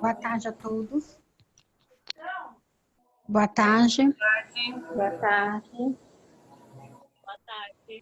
Boa tarde a todos. Boa tarde. Boa tarde. Boa tarde.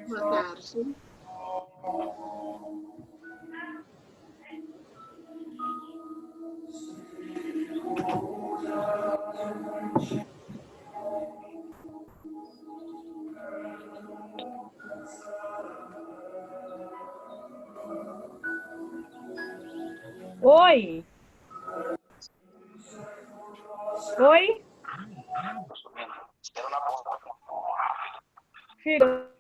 Boa tarde. Oi. Oi. Filho.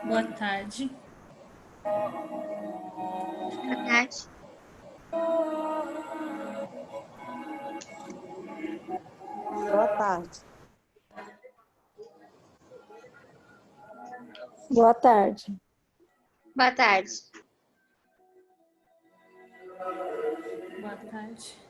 Boa tarde. Boa tarde. Boa tarde. Boa tarde. Boa tarde. Boa tarde.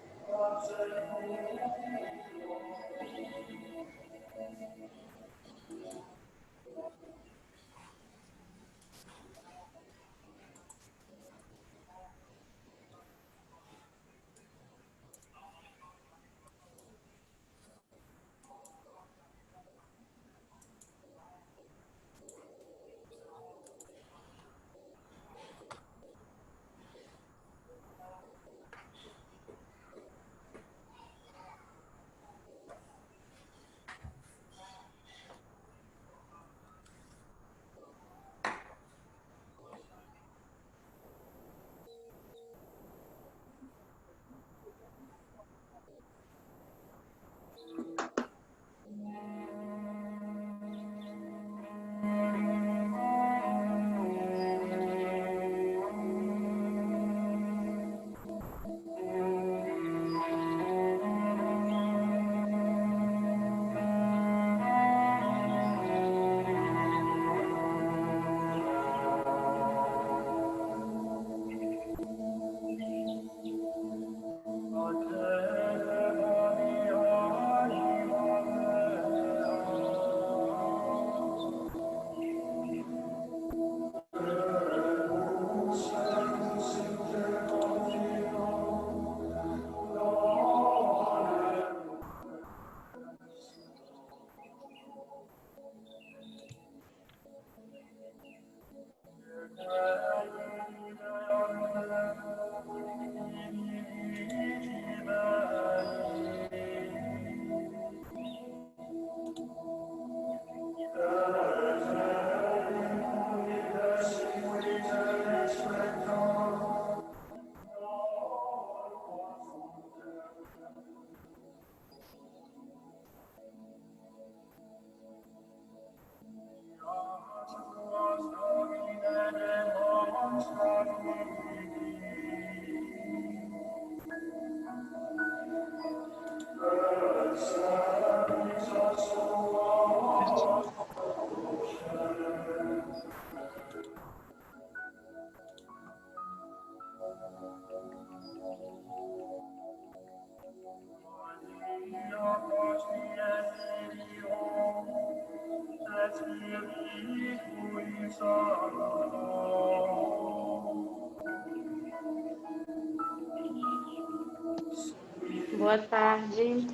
Boa tarde.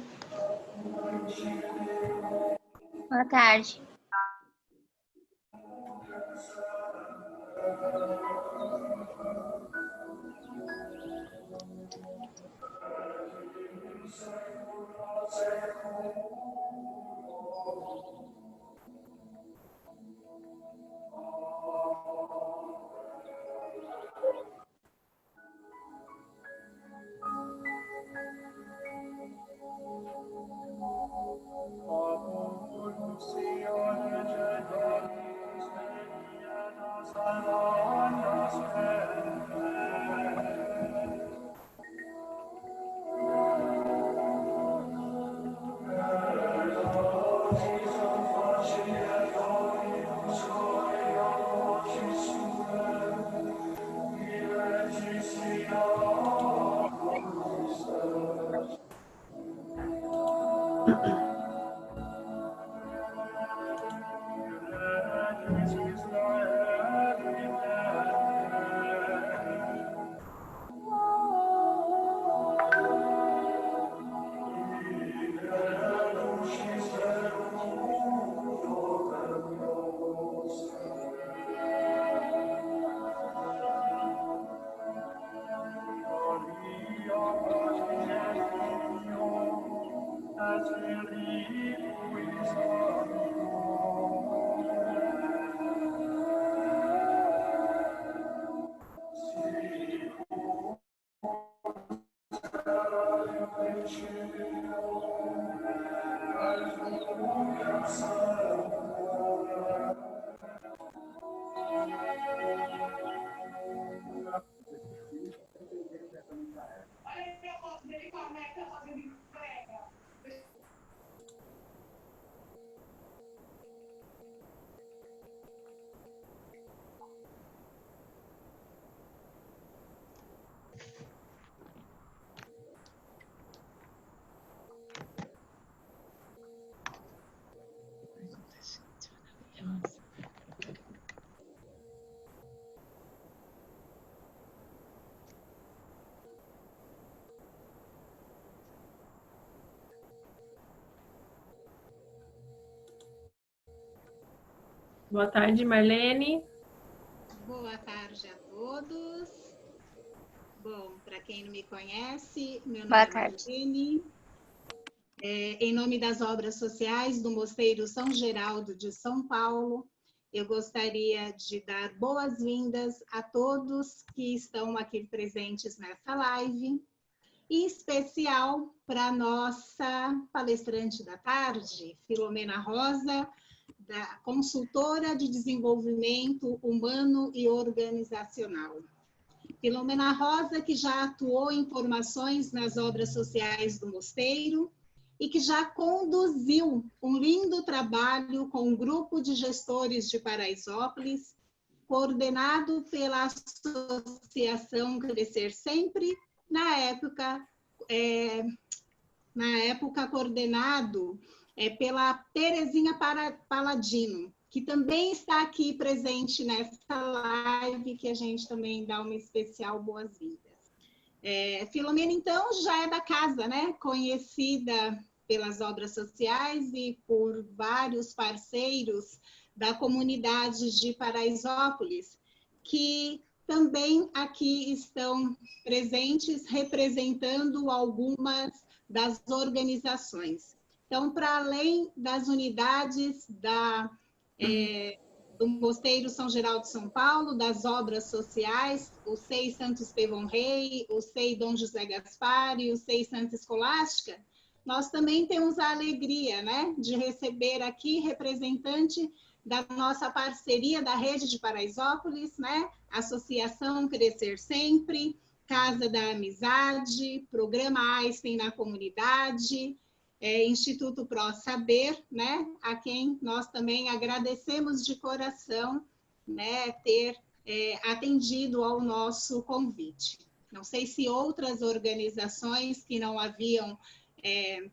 Boa tarde. Boa tarde, Marlene. Boa tarde a todos. Bom, para quem não me conhece, meu nome Boa é tarde. Marlene. Em nome das obras sociais do Mosteiro São Geraldo de São Paulo, eu gostaria de dar boas-vindas a todos que estão aqui presentes nessa live, em especial para a nossa palestrante da tarde, Filomena Rosa, da consultora de desenvolvimento humano e organizacional. Filomena Rosa, que já atuou em formações nas obras sociais do Mosteiro e que já conduziu um lindo trabalho com um grupo de gestores de Paraisópolis, coordenado pela Associação Crescer Sempre, na época coordenado pela Terezinha Paladino, que também está aqui presente nessa live, que a gente também dá uma especial boas-vindas. Filomena, então, já é da casa, né? Conhecida pelas obras sociais e por vários parceiros da comunidade de Paraisópolis, que também aqui estão presentes representando algumas das organizações. Então, para além das unidades do Mosteiro São Geraldo de São Paulo, das obras sociais, o SEI Santo Estevão Rei, o SEI Dom José Gaspar e o SEI Santa Escolástica, nós também temos a alegria, né, de receber aqui representante da nossa parceria da Rede de Paraisópolis, né, Associação Crescer Sempre, Casa da Amizade, Programa Einstein na Comunidade, Instituto Pró Saber, né, a quem nós também agradecemos de coração né, ter atendido ao nosso convite. Não sei se outras organizações que não haviam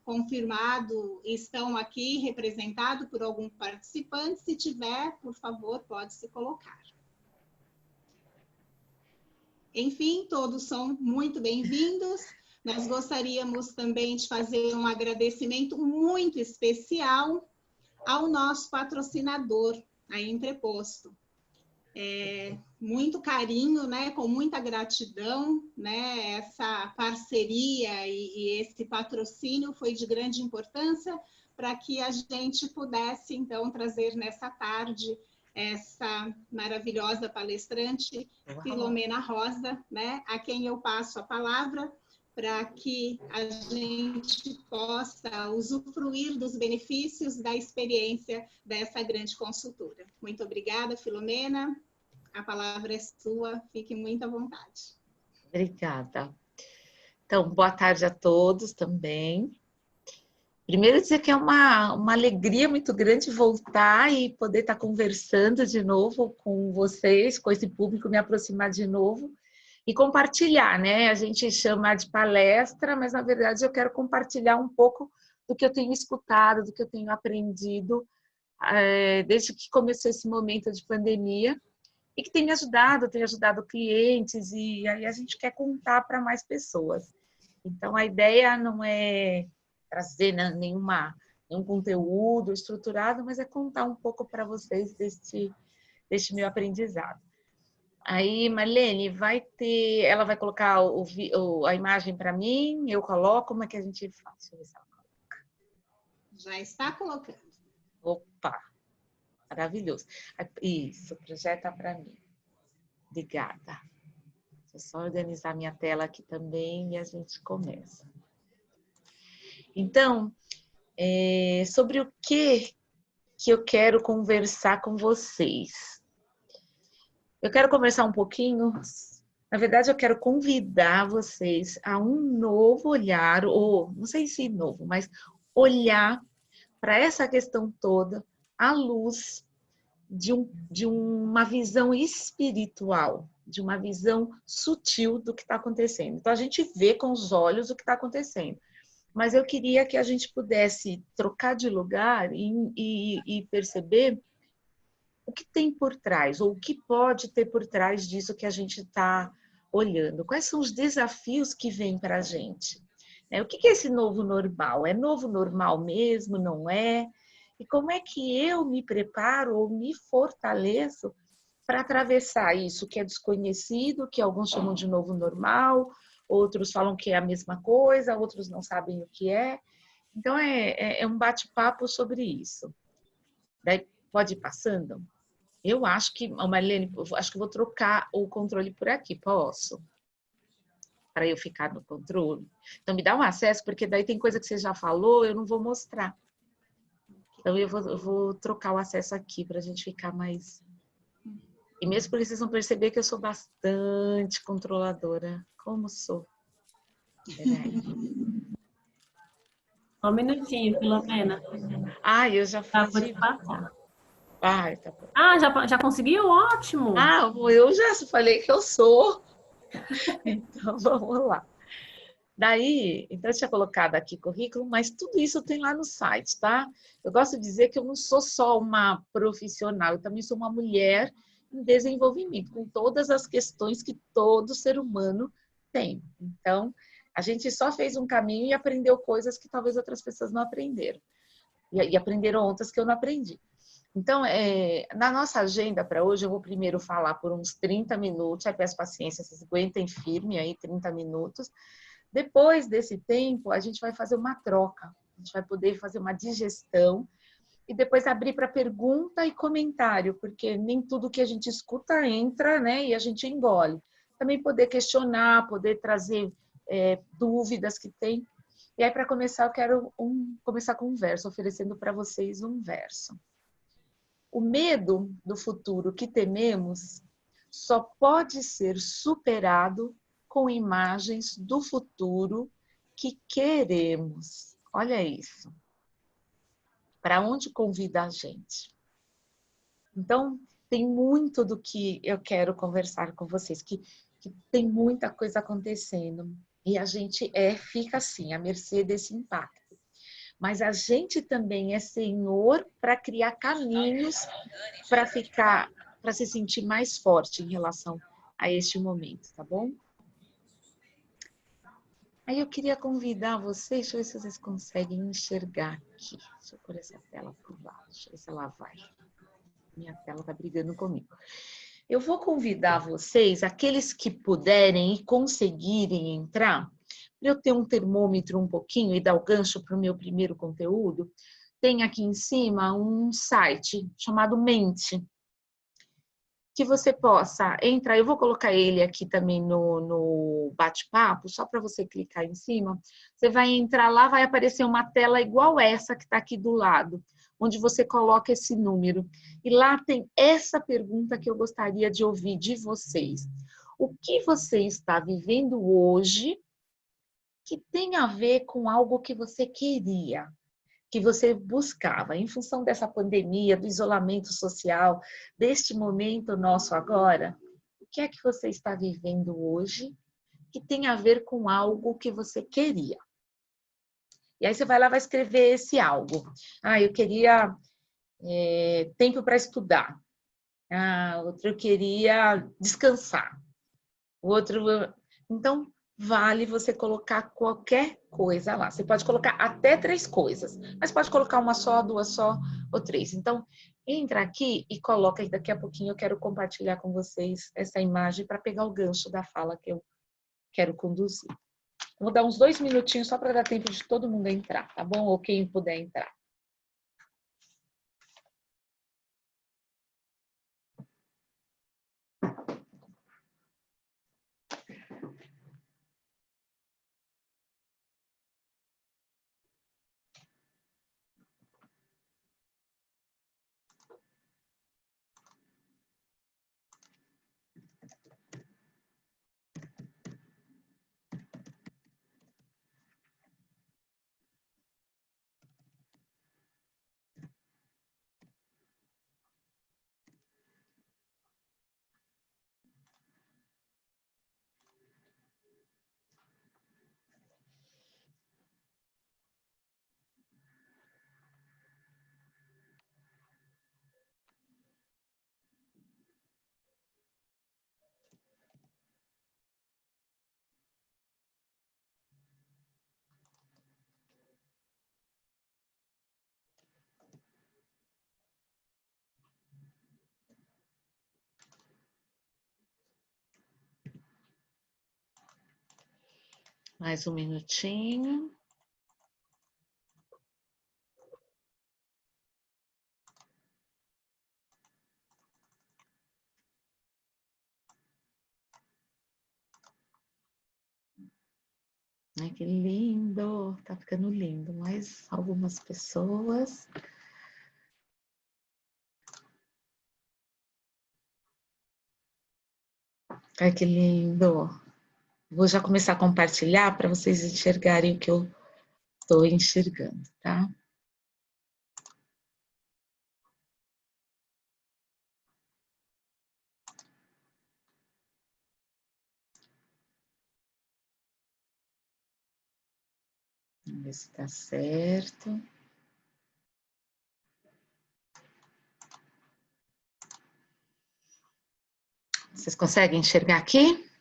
confirmado estão aqui representados por algum participante. Se tiver, por favor, pode se colocar. Enfim, todos são muito bem-vindos. Nós gostaríamos também de fazer um agradecimento muito especial ao nosso patrocinador, a Entreposto. Muito carinho, né, com muita gratidão, né, essa parceria e esse patrocínio foi de grande importância para que a gente pudesse, então, trazer nessa tarde essa maravilhosa palestrante, Filomena Rosa, né, a quem eu passo a palavra para que a gente possa usufruir dos benefícios da experiência dessa grande consultora. Muito obrigada, Filomena. A palavra é sua, fique muito à vontade. Obrigada. Então, boa tarde a todos também. Primeiro dizer que é uma alegria muito grande voltar e poder estar conversando de novo com vocês, com esse público, me aproximar de novo e compartilhar, né? A gente chama de palestra, mas na verdade eu quero compartilhar um pouco do que eu tenho escutado, do que eu tenho aprendido desde que começou esse momento de pandemia e que tem ajudado clientes e aí a gente quer contar para mais pessoas. Então a ideia não é trazer nenhum conteúdo estruturado, mas é contar um pouco para vocês deste meu aprendizado. Aí, Marlene, ela vai colocar a imagem para mim, eu coloco, como é que a gente faz? Deixa eu ver se ela coloca. Já está colocando. Opa, maravilhoso. Isso, projeta para mim. Obrigada. Deixa eu só organizar minha tela aqui também e a gente começa. Então, sobre o que eu quero conversar com vocês? Eu quero conversar um pouquinho, na verdade eu quero convidar vocês a um novo olhar, ou não sei se novo, mas olhar para essa questão toda à luz de uma visão espiritual, de uma visão sutil do que está acontecendo. Então a gente vê com os olhos o que está acontecendo, mas eu queria que a gente pudesse trocar de lugar e perceber o que tem por trás, ou o que pode ter por trás disso que a gente está olhando. Quais são os desafios que vêm para a gente? O que é esse novo normal? É novo normal mesmo? Não é? E como é que eu me preparo ou me fortaleço para atravessar isso que é desconhecido, que alguns chamam de novo normal, outros falam que é a mesma coisa, outros não sabem o que é. Então, é um bate-papo sobre isso. Daí, pode ir passando? Eu acho que, Marlene, acho que vou trocar o controle por aqui, posso? Para eu ficar no controle. Então, me dá um acesso, porque daí tem coisa que você já falou, eu não vou mostrar. Então, eu vou trocar o acesso aqui para a gente ficar mais... E mesmo porque vocês vão perceber que eu sou bastante controladora. Como sou? Peraí. Só um minutinho, Filomena. Eu já Tá, fiz pode passar. Tá bom. Já conseguiu? Ótimo! Eu já falei que eu sou. Então, vamos lá. Daí, então eu tinha colocado aqui currículo, mas tudo isso tem lá no site, tá? Eu gosto de dizer que eu não sou só uma profissional, eu também sou uma mulher em desenvolvimento, com todas as questões que todo ser humano tem. Então, a gente só fez um caminho e aprendeu coisas que talvez outras pessoas não aprenderam. E aprenderam outras que eu não aprendi. Então, na nossa agenda para hoje, eu vou primeiro falar por uns 30 minutos, aí peço paciência, vocês aguentem firme aí 30 minutos. Depois desse tempo, a gente vai fazer uma troca, a gente vai poder fazer uma digestão e depois abrir para pergunta e comentário, porque nem tudo que a gente escuta entra, né, e a gente engole. Também poder questionar, poder trazer dúvidas que tem. E aí, para começar, eu quero começar com um verso, oferecendo para vocês um verso. O medo do futuro que tememos só pode ser superado com imagens do futuro que queremos. Olha isso. Para onde convida a gente? Então, tem muito do que eu quero conversar com vocês, que tem muita coisa acontecendo. E a gente fica assim, à mercê desse impacto. Mas a gente também é senhor para criar caminhos para se sentir mais forte em relação a este momento, tá bom? Aí eu queria convidar vocês, deixa eu ver se vocês conseguem enxergar aqui. Deixa eu pôr essa tela por lá, deixa eu ver se ela vai. Minha tela está brigando comigo. Eu vou convidar vocês, aqueles que puderem e conseguirem entrar, para eu ter um termômetro um pouquinho e dar o gancho para o meu primeiro conteúdo, tem aqui em cima um site chamado Mente, que você possa entrar. Eu vou colocar ele aqui também no bate-papo, só para você clicar em cima. Você vai entrar lá, vai aparecer uma tela igual essa que está aqui do lado, onde você coloca esse número. E lá tem essa pergunta que eu gostaria de ouvir de vocês. O que você está vivendo hoje que tem a ver com algo que você queria, que você buscava, em função dessa pandemia, do isolamento social, deste momento nosso agora? O que é que você está vivendo hoje que tem a ver com algo que você queria? E aí você vai lá, vai escrever esse algo. Eu queria tempo para estudar. Outro, eu queria descansar. Outro, então, vale você colocar qualquer coisa lá. Você pode colocar até 3 coisas, mas pode colocar uma só, 2 só ou 3. Então, entra aqui e coloca, e daqui a pouquinho eu quero compartilhar com vocês essa imagem para pegar o gancho da fala que eu quero conduzir. Vou dar uns 2 minutinhos só para dar tempo de todo mundo entrar, tá bom? Ou quem puder entrar. Mais um minutinho. Ai, que lindo! Tá ficando lindo. Mais algumas pessoas. Ai, que lindo! Vou já começar a compartilhar para vocês enxergarem o que eu estou enxergando, tá? Vamos ver se tá certo. Vocês conseguem enxergar aqui?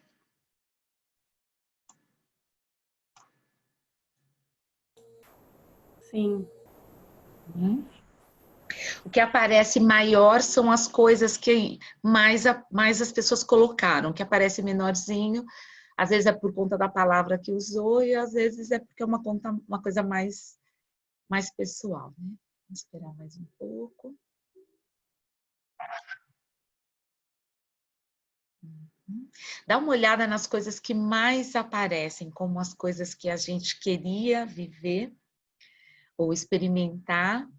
Sim. O que aparece maior são as coisas que mais as pessoas colocaram. O que aparece menorzinho, às vezes é por conta da palavra que usou e às vezes é porque é uma coisa mais pessoal, né? Vamos esperar mais um pouco. Dá uma olhada nas coisas que mais aparecem, como as coisas que a gente queria viver ou experimentar.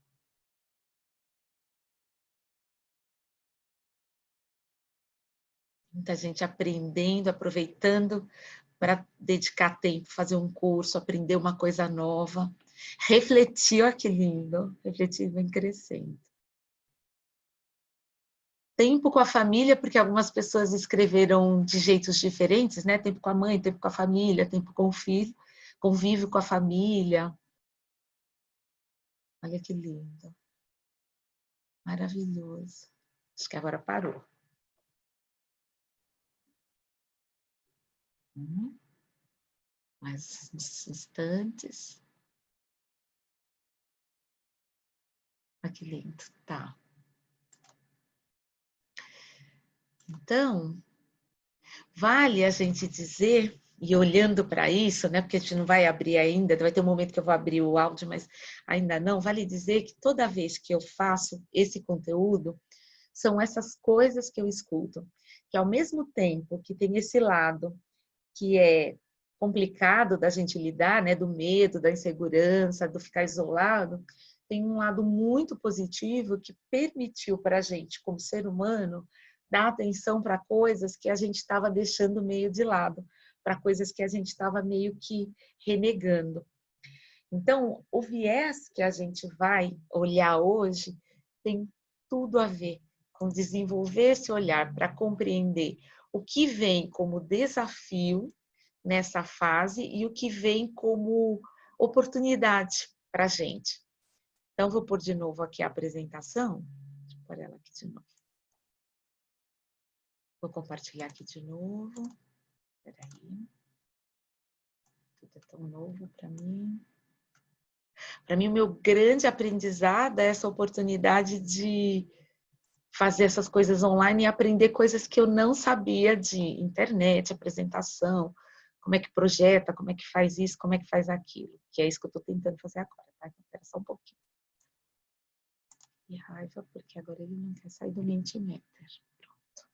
Muita gente aprendendo, aproveitando para dedicar tempo, fazer um curso, aprender uma coisa nova. Refletir, olha que lindo, refletir vem crescendo. tempo com a família, porque algumas pessoas escreveram de jeitos diferentes, né? Tempo com a mãe, tempo com a família, tempo com o filho, convívio com a família. Olha que lindo. Maravilhoso. Acho que agora parou. Mais uns instantes. Olha que lindo. Tá. Então, vale a gente dizer, e olhando para isso, né, porque a gente não vai abrir ainda, vai ter um momento que eu vou abrir o áudio, mas ainda não, vale dizer que toda vez que eu faço esse conteúdo, são essas coisas que eu escuto, que ao mesmo tempo que tem esse lado que é complicado da gente lidar, né, do medo, da insegurança, do ficar isolado, tem um lado muito positivo que permitiu para a gente, como ser humano, dar atenção para coisas que a gente estava deixando meio de lado, para coisas que a gente estava meio que renegando. Então, o viés que a gente vai olhar hoje tem tudo a ver com desenvolver esse olhar para compreender o que vem como desafio nessa fase e o que vem como oportunidade para a gente. Então, vou pôr de novo aqui a apresentação. Deixa eu pôr ela aqui de novo. Vou compartilhar aqui de novo. Espera aí. Tudo é tão novo para mim. Para mim, o meu grande aprendizado é essa oportunidade de fazer essas coisas online e aprender coisas que eu não sabia de internet, apresentação, como é que projeta, como é que faz isso, como é que faz aquilo. Que é isso que eu estou tentando fazer agora, tá? Então, espera só um pouquinho. E raiva, porque agora ele não quer sair do Mentimeter. Pronto.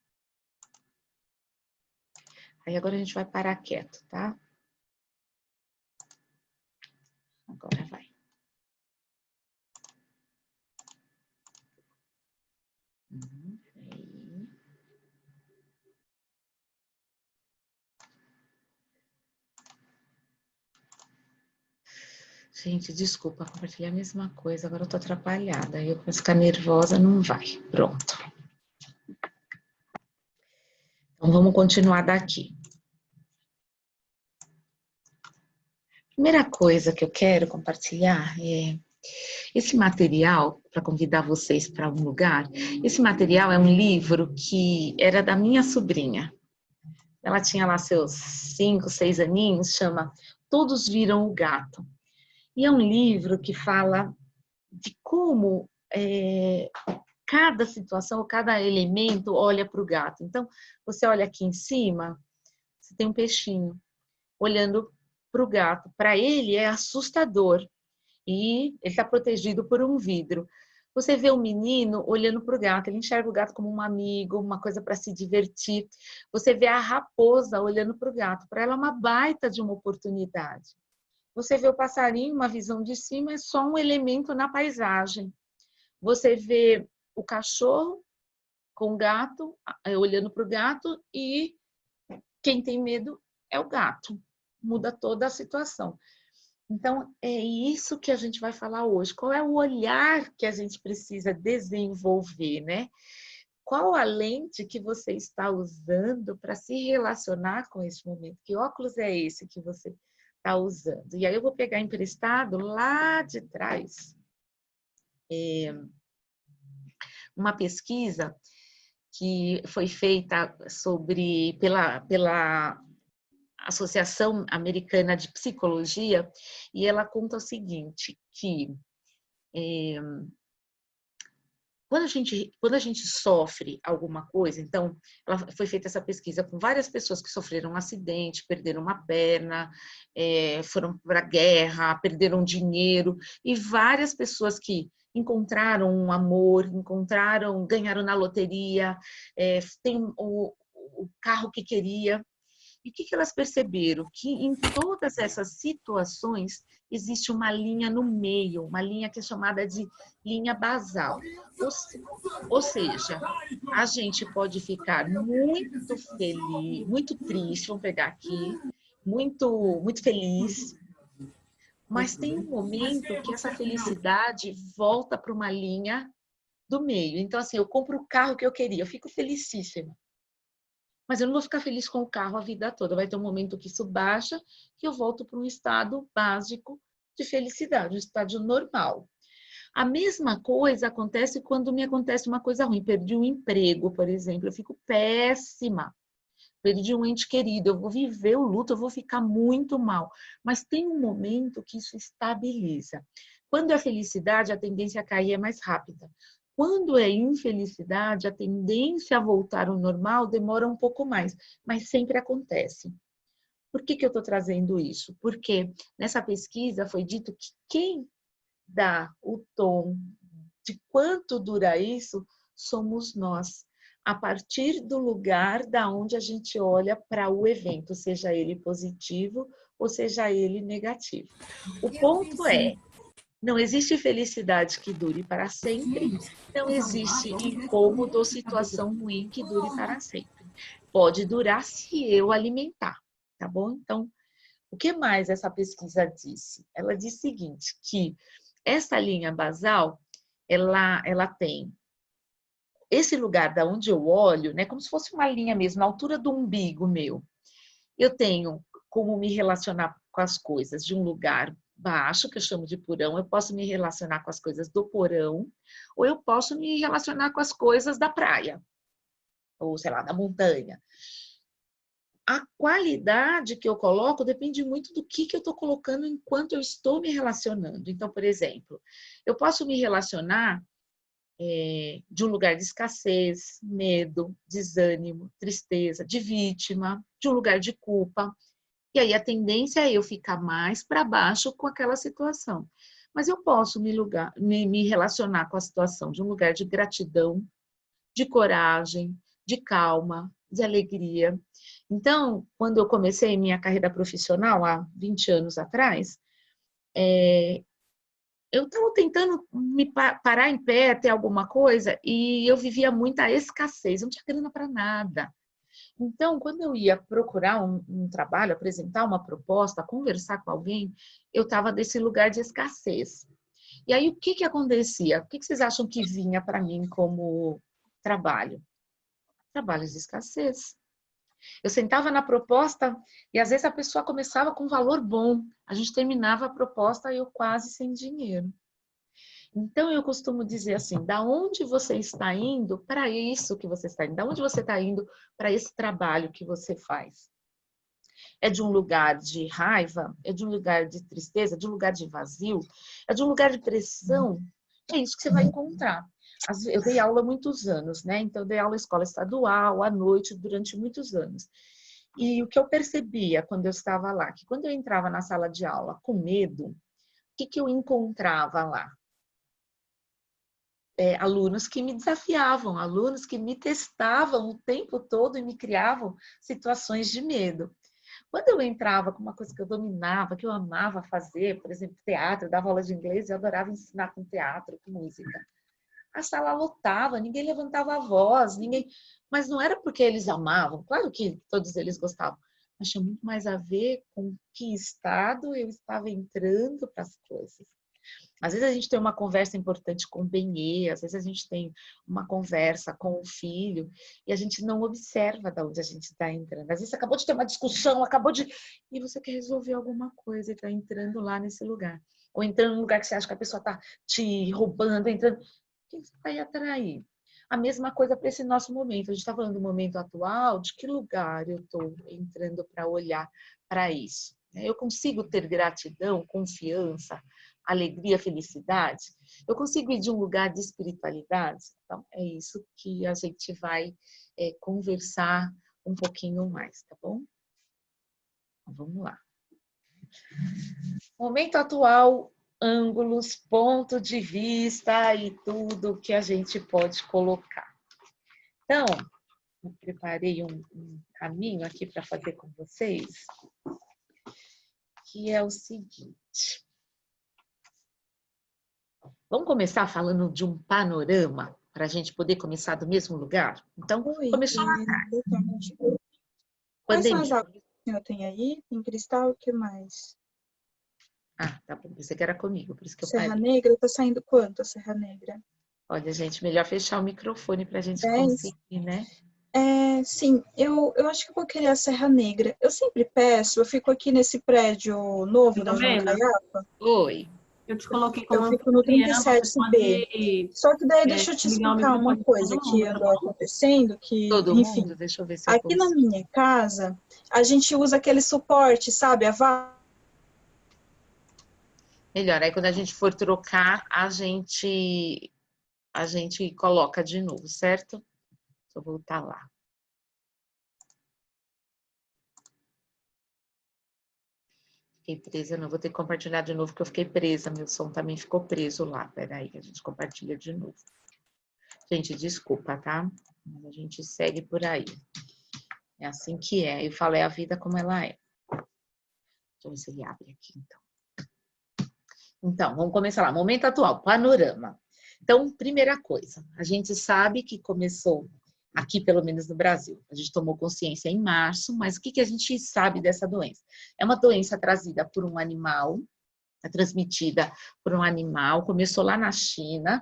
Aí agora a gente vai parar quieto, tá? Agora vai. Aí. Gente, desculpa, compartilhar a mesma coisa, agora eu tô atrapalhada. Aí eu começo a ficar nervosa, não vai. Pronto. Então, vamos continuar daqui. Primeira coisa que eu quero compartilhar é esse material, para convidar vocês para um lugar. Esse material é um livro que era da minha sobrinha. Ela tinha lá seus 5, 6 aninhos, chama Todos Viram o Gato. E é um livro que fala de como cada situação, cada elemento olha para o gato. Então, você olha aqui em cima, você tem um peixinho olhando para o gato. Para ele é assustador e ele está protegido por um vidro. Você vê o menino olhando para o gato, ele enxerga o gato como um amigo, uma coisa para se divertir. Você vê a raposa olhando para o gato, para ela é uma baita de uma oportunidade. Você vê o passarinho, uma visão de cima, é só um elemento na paisagem. Você vê o cachorro com o gato, olhando para o gato, e quem tem medo é o gato. Muda toda a situação. Então, é isso que a gente vai falar hoje. Qual é o olhar que a gente precisa desenvolver, né? Qual a lente que você está usando para se relacionar com esse momento? Que óculos é esse que você está usando? E aí eu vou pegar emprestado lá de trás uma pesquisa que foi feita pela Associação Americana de Psicologia, e ela conta o seguinte, que quando a gente sofre alguma coisa, então, foi feita essa pesquisa com várias pessoas que sofreram um acidente, perderam uma perna, foram para a guerra, perderam dinheiro, e várias pessoas que encontraram um amor, ganharam na loteria, tem o carro que queria. E o que elas perceberam? Que em todas essas situações existe uma linha no meio, uma linha que é chamada de linha basal. Ou seja, a gente pode ficar muito feliz, muito triste, vamos pegar aqui, muito feliz, mas tem um momento que essa felicidade volta para uma linha do meio. Então, assim, eu compro o carro que eu queria, eu fico felicíssima. Mas eu não vou ficar feliz com o carro a vida toda. Vai ter um momento que isso baixa, que eu volto para um estado básico de felicidade, um estado normal. A mesma coisa acontece quando me acontece uma coisa ruim. Perdi um emprego, por exemplo, eu fico péssima. Perdi um ente querido, eu vou viver o luto, eu vou ficar muito mal. Mas tem um momento que isso estabiliza. Quando é felicidade, a tendência a cair é mais rápida. Quando é infelicidade, a tendência a voltar ao normal demora um pouco mais, mas sempre acontece. Por que eu estou trazendo isso? Porque nessa pesquisa foi dito que quem dá o tom de quanto dura isso somos nós, a partir do lugar da onde a gente olha para o evento, seja ele positivo ou seja ele negativo. O ponto é, não existe felicidade que dure para sempre, não existe incômodo ou situação ruim que dure para sempre. Pode durar se eu alimentar, tá bom? Então, o que mais essa pesquisa disse? Ela diz o seguinte, que essa linha basal, ela tem esse lugar da onde eu olho, né, como se fosse uma linha mesmo, na altura do umbigo meu. Eu tenho como me relacionar com as coisas de um lugar baixo, que eu chamo de porão, eu posso me relacionar com as coisas do porão, ou eu posso me relacionar com as coisas da praia, ou sei lá, da montanha. A qualidade que eu coloco depende muito do que eu estou colocando enquanto eu estou me relacionando. Então, por exemplo, eu posso me relacionar de um lugar de escassez, medo, desânimo, tristeza, de vítima, de um lugar de culpa. E aí a tendência é eu ficar mais para baixo com aquela situação. Mas eu posso me relacionar com a situação de um lugar de gratidão, de coragem, de calma, de alegria. Então, quando eu comecei minha carreira profissional, há 20 anos atrás, eu estava tentando me parar em pé, ter alguma coisa, e eu vivia muita escassez, não tinha grana para nada. Então, quando eu ia procurar um trabalho, apresentar uma proposta, conversar com alguém, eu estava nesse lugar de escassez. E aí, o que acontecia? O que vocês acham que vinha para mim como trabalho? Trabalhos de escassez. Eu sentava na proposta e às vezes a pessoa começava com um valor bom. A gente terminava a proposta e eu quase sem dinheiro. Então eu costumo dizer assim, da onde você está indo para isso que você está indo? Da onde você está indo para esse trabalho que você faz? É de um lugar de raiva? É de um lugar de tristeza? É de um lugar de vazio? É de um lugar de pressão? É isso que você vai encontrar. Eu dei aula há muitos anos, né? Então, eu dei aula em escola estadual, à noite, durante muitos anos. E o que eu percebia quando eu estava lá, que quando eu entrava na sala de aula com medo, o que eu encontrava lá? Alunos que me desafiavam, alunos que me testavam o tempo todo e me criavam situações de medo. Quando eu entrava com uma coisa que eu dominava, que eu amava fazer, por exemplo, teatro, eu dava aula de inglês, eu adorava ensinar com teatro, com música. A sala lotava, ninguém levantava a voz, mas não era porque eles amavam, claro que todos eles gostavam, mas tinha muito mais a ver com que estado eu estava entrando para as coisas. Às vezes a gente tem uma conversa importante com o benê, às vezes a gente tem uma conversa com o filho e a gente não observa de onde a gente está entrando. Às vezes acabou de ter uma discussão, e você quer resolver alguma coisa e está entrando lá nesse lugar. Ou entrando num lugar que você acha que a pessoa está te roubando, entrando... Quem você vai atrair? A mesma coisa para esse nosso momento. A gente está falando do momento atual, de que lugar eu estou entrando para olhar para isso. Eu consigo ter gratidão, confiança, alegria, felicidade? Eu consigo ir de um lugar de espiritualidade? Então, é isso que a gente vai conversar um pouquinho mais, tá bom? Então, vamos lá. Momento atual, ângulos, ponto de vista e tudo que a gente pode colocar. Então, eu preparei um caminho aqui para fazer com vocês, que é o seguinte. Vamos começar falando de um panorama, para a gente poder começar do mesmo lugar? Então, começou lá atrás. Quais são as jogos que o senhor tem aí? Tem cristal, o que mais? Ah, tá bom. Pensei que era comigo, por isso que eu Serra parei. Negra, tá saindo quanto a Serra Negra? Olha, gente, melhor fechar o microfone para a gente 10. conseguir, né? Sim, eu acho que eu vou querer a Serra Negra. Eu sempre peço, eu fico aqui nesse prédio novo da João Filomena, Caiafa, Oi. eu te coloquei eu como fico no anfitriã, você 37B. pode Só que daí deixa eu te ligar o explicar uma microfone para coisa todo que mundo, tá andou bom? acontecendo, que, Todo enfim, mundo? Deixa eu ver se eu aqui na consigo. minha casa, a gente usa aquele suporte, sabe? Melhor, aí quando a gente for trocar, a gente coloca de novo, certo? Deixa eu voltar lá. Fiquei presa, não vou ter que compartilhar de novo, porque eu fiquei presa. Meu som também ficou preso lá. Peraí, que a gente compartilha de novo. Gente, desculpa, tá? Mas a gente segue por aí. É assim que é. Eu falo, é a vida como ela é. Deixa eu ver se ele abre aqui, então. Então, vamos começar lá. Momento atual, panorama. Então, primeira coisa, a gente sabe que começou aqui, pelo menos no Brasil. A gente tomou consciência em março, mas o que a gente sabe dessa doença? É uma doença trazida por um animal, é transmitida por um animal, começou lá na China,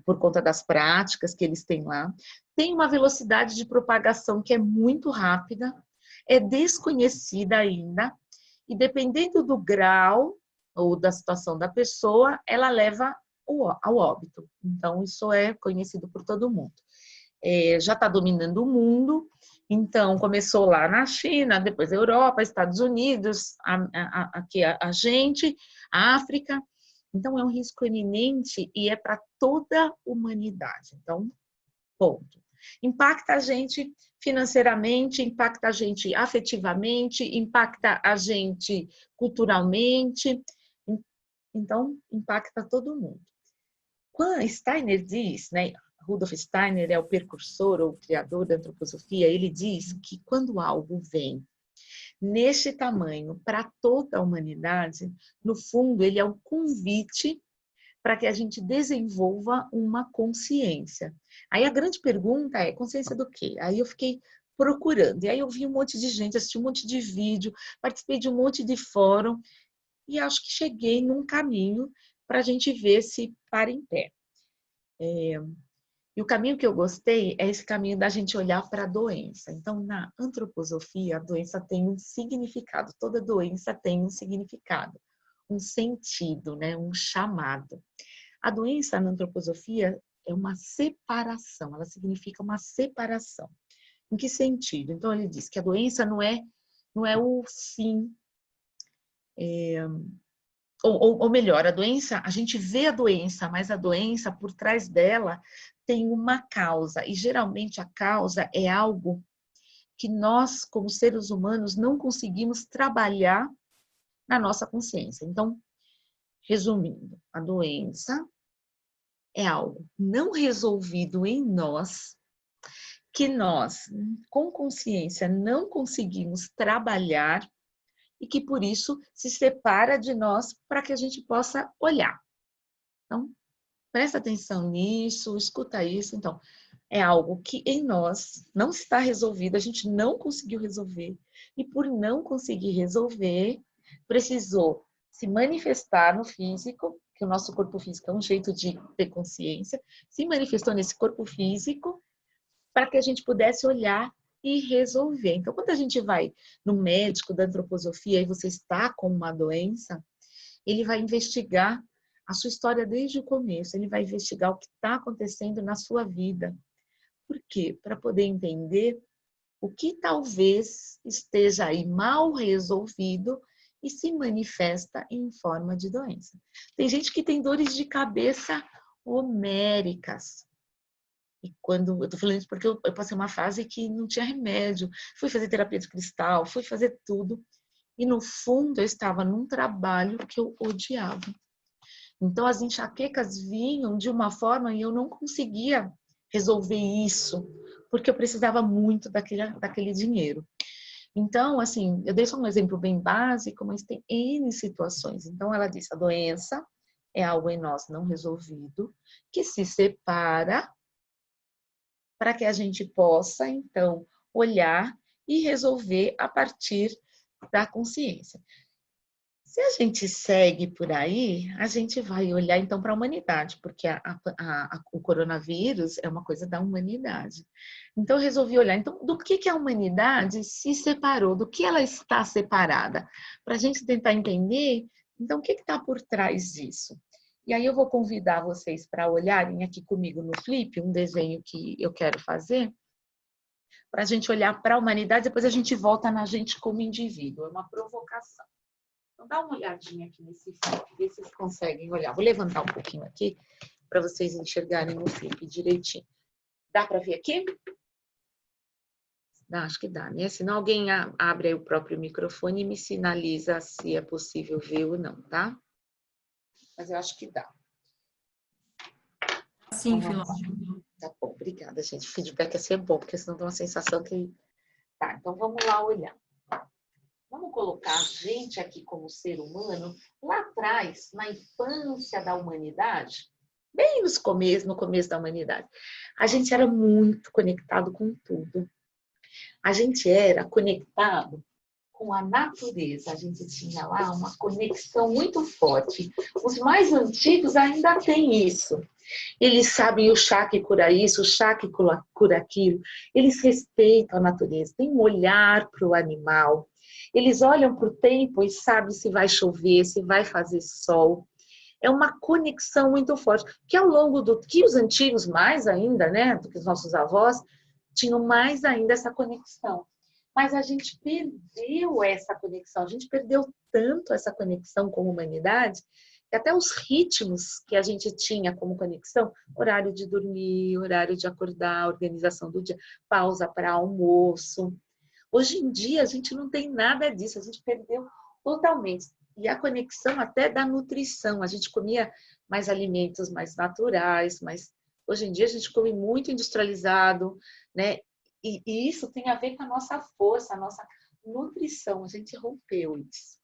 por conta das práticas que eles têm lá. Tem uma velocidade de propagação que é muito rápida, é desconhecida ainda, e dependendo do grau ou da situação da pessoa, ela leva ao óbito. Então, isso é conhecido por todo mundo. Já está dominando o mundo, então começou lá na China, depois a Europa, Estados Unidos, aqui a gente, a África. Então, é um risco iminente e é para toda a humanidade. Então, ponto. Impacta a gente financeiramente, impacta a gente afetivamente, impacta a gente culturalmente. Então, impacta todo mundo. Quando Steiner diz, né, Rudolf Steiner é o precursor ou o criador da antroposofia, ele diz que quando algo vem neste tamanho para toda a humanidade, no fundo, ele é um convite para que a gente desenvolva uma consciência. Aí a grande pergunta é, consciência do quê? Aí eu fiquei procurando, e aí eu vi um monte de gente, assisti um monte de vídeo, participei de um monte de fórum, e acho que cheguei num caminho para a gente ver se para em pé. E o caminho que eu gostei é esse caminho da gente olhar para a doença. Então, na antroposofia, a doença tem um significado. Toda doença tem um significado, um sentido, né? Um chamado. A doença na antroposofia é uma separação, ela significa uma separação. Em que sentido? Então, ele diz que a doença não é o fim, ou melhor, a doença, a gente vê a doença, mas a doença, por trás dela, tem uma causa. E geralmente a causa é algo que nós, como seres humanos, não conseguimos trabalhar na nossa consciência. Então, resumindo, a doença é algo não resolvido em nós, que nós, com consciência, não conseguimos trabalhar e que, por isso, se separa de nós para que a gente possa olhar. Então, presta atenção nisso, escuta isso. Então, é algo que em nós não está resolvido, a gente não conseguiu resolver. E por não conseguir resolver, precisou se manifestar no físico, que o nosso corpo físico é um jeito de ter consciência, se manifestou nesse corpo físico para que a gente pudesse olhar e resolver. Então, quando a gente vai no médico da antroposofia e você está com uma doença, ele vai investigar a sua história desde o começo, ele vai investigar o que está acontecendo na sua vida. Por quê? Para poder entender o que talvez esteja aí mal resolvido e se manifesta em forma de doença. Tem gente que tem dores de cabeça homéricas. E quando eu tô falando isso porque eu passei uma fase que não tinha remédio, fui fazer terapia de cristal, fui fazer tudo, e no fundo eu estava num trabalho que eu odiava. Então as enxaquecas vinham de uma forma e eu não conseguia resolver isso, porque eu precisava muito daquele dinheiro. Então, assim, eu dei só um exemplo bem básico, mas tem N situações. Então ela disse, a doença é algo em nós não resolvido, que se separa para que a gente possa, então, olhar e resolver a partir da consciência. Se a gente segue por aí, a gente vai olhar então para a humanidade, porque o coronavírus é uma coisa da humanidade. Então eu resolvi olhar, então, do que a humanidade se separou, do que ela está separada, para a gente tentar entender, então, o que está por trás disso. E aí eu vou convidar vocês para olharem aqui comigo no Flip, um desenho que eu quero fazer, para a gente olhar para a humanidade, depois a gente volta na gente como indivíduo, é uma provocação. Então, dá uma olhadinha aqui nesse flip, ver se vocês conseguem olhar. Vou levantar um pouquinho aqui para vocês enxergarem o flip direitinho. Dá para ver aqui? Dá, acho que dá, né? Senão alguém abre aí o próprio microfone e me sinaliza se é possível ver ou não, tá? Mas eu acho que dá. Sim, filósofo. Tá bom, obrigada, gente. O feedback é sempre bom, porque senão dá uma sensação que... Tá, então vamos lá olhar. Vamos colocar a gente aqui como ser humano lá atrás, na infância da humanidade, bem no começo da humanidade. A gente era muito conectado com tudo. A gente era conectado com a natureza. A gente tinha lá uma conexão muito forte. Os mais antigos ainda têm isso. Eles sabem o chá que cura isso, o chá que cura aquilo. Eles respeitam a natureza, têm um olhar para o animal. Eles olham para o tempo e sabem se vai chover, se vai fazer sol. É uma conexão muito forte. Que ao longo do... Que os antigos mais ainda, né? Do que os nossos avós, tinham mais ainda essa conexão. Mas a gente perdeu essa conexão. A gente perdeu tanto essa conexão com a humanidade, que até os ritmos que a gente tinha como conexão, horário de dormir, horário de acordar, organização do dia, pausa para almoço. Hoje em dia, a gente não tem nada disso, a gente perdeu totalmente. E a conexão até da nutrição, a gente comia mais alimentos mais naturais, mas hoje em dia a gente come muito industrializado, né? E isso tem a ver com a nossa força, a nossa nutrição, a gente rompeu isso.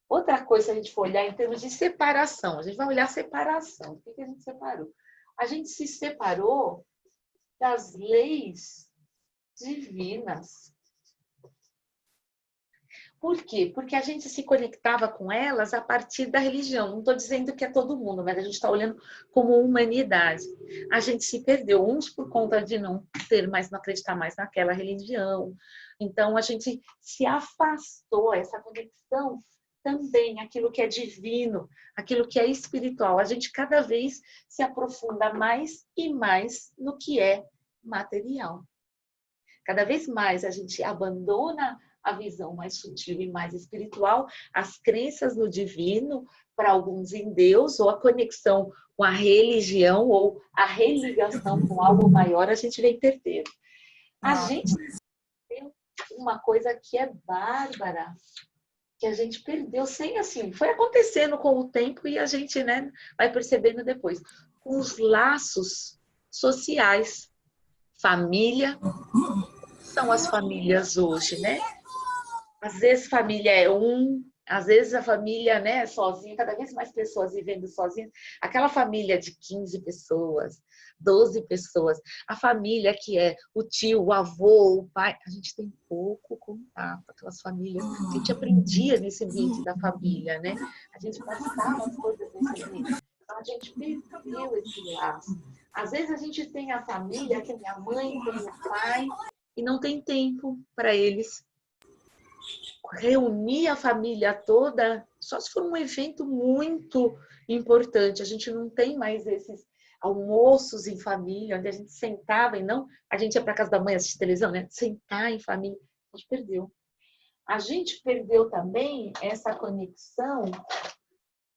Outra coisa, se a gente for olhar em termos de separação, a gente vai olhar separação. O que a gente separou? A gente se separou das leis divinas. Por quê? Porque a gente se conectava com elas a partir da religião. Não estou dizendo que é todo mundo, mas a gente está olhando como humanidade. A gente se perdeu, uns por conta de não acreditar mais naquela religião. Então, a gente se afastou, essa conexão também, aquilo que é divino, aquilo que é espiritual. A gente cada vez se aprofunda mais e mais no que é material. Cada vez mais a gente abandona a visão mais sutil e mais espiritual, as crenças no divino, para alguns em Deus, ou a conexão com a religião, ou a religação com algo maior, a gente vem perdendo. A gente tem uma coisa que é bárbara, que a gente perdeu sem assim, foi acontecendo com o tempo e a gente, né, vai percebendo depois. Com os laços sociais, família, são as famílias hoje, né? Às vezes família é às vezes a família, né, sozinha, cada vez mais pessoas vivendo sozinhas. Aquela família de 15 pessoas, 12 pessoas, a família que é o tio, o avô, o pai, a gente tem pouco contato com aquelas famílias. A gente aprendia nesse ambiente da família, né? A gente passava as coisas nesse ambiente. Então a gente perdeu esse laço. Às vezes a gente tem a família, que é minha mãe, tem o pai, e não tem tempo para eles. Reunir a família toda, só se for um evento muito importante. A gente não tem mais esses almoços em família, onde a gente sentava e não... A gente ia para casa da mãe assistir televisão, né? Sentar em família. A gente perdeu. A gente perdeu também essa conexão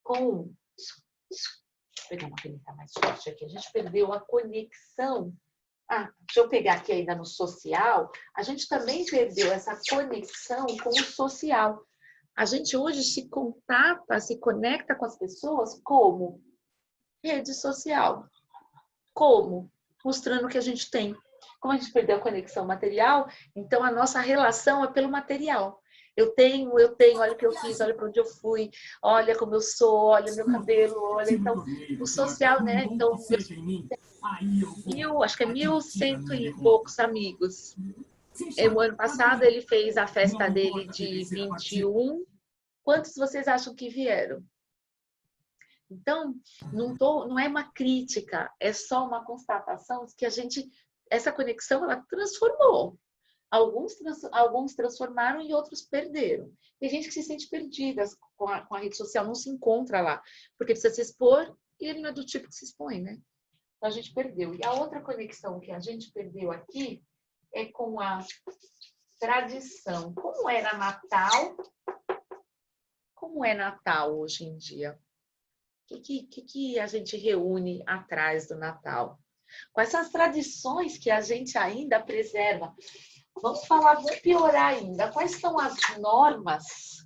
com... Deixa eu pegar uma caneta mais forte aqui. A gente perdeu a conexão... deixa eu pegar aqui ainda no social. A gente também perdeu essa conexão com o social. A gente hoje se contata, se conecta com as pessoas como rede social. Como? Mostrando o que a gente tem. Como a gente perdeu a conexão material, então a nossa relação é pelo material. Eu tenho, olha o que eu fiz, olha para onde eu fui, olha como eu sou, olha meu cabelo, olha. Então, o social, né? Então, acho que é 1.100 e poucos amigos. O ano passado ele fez a festa dele de 21 Quantos vocês acham que vieram? Então, não é uma crítica, é só uma constatação de que essa conexão, ela transformou. Alguns transformaram e outros perderam. Tem gente que se sente perdida com a rede social, não se encontra lá, porque precisa se expor e ele não é do tipo que se expõe, né? Então a gente perdeu. E a outra conexão que a gente perdeu aqui é com a tradição. Como era Natal? Como é Natal hoje em dia? O que a gente reúne atrás do Natal? Quais são as tradições que a gente ainda preserva? Vamos piorar ainda. Quais são as normas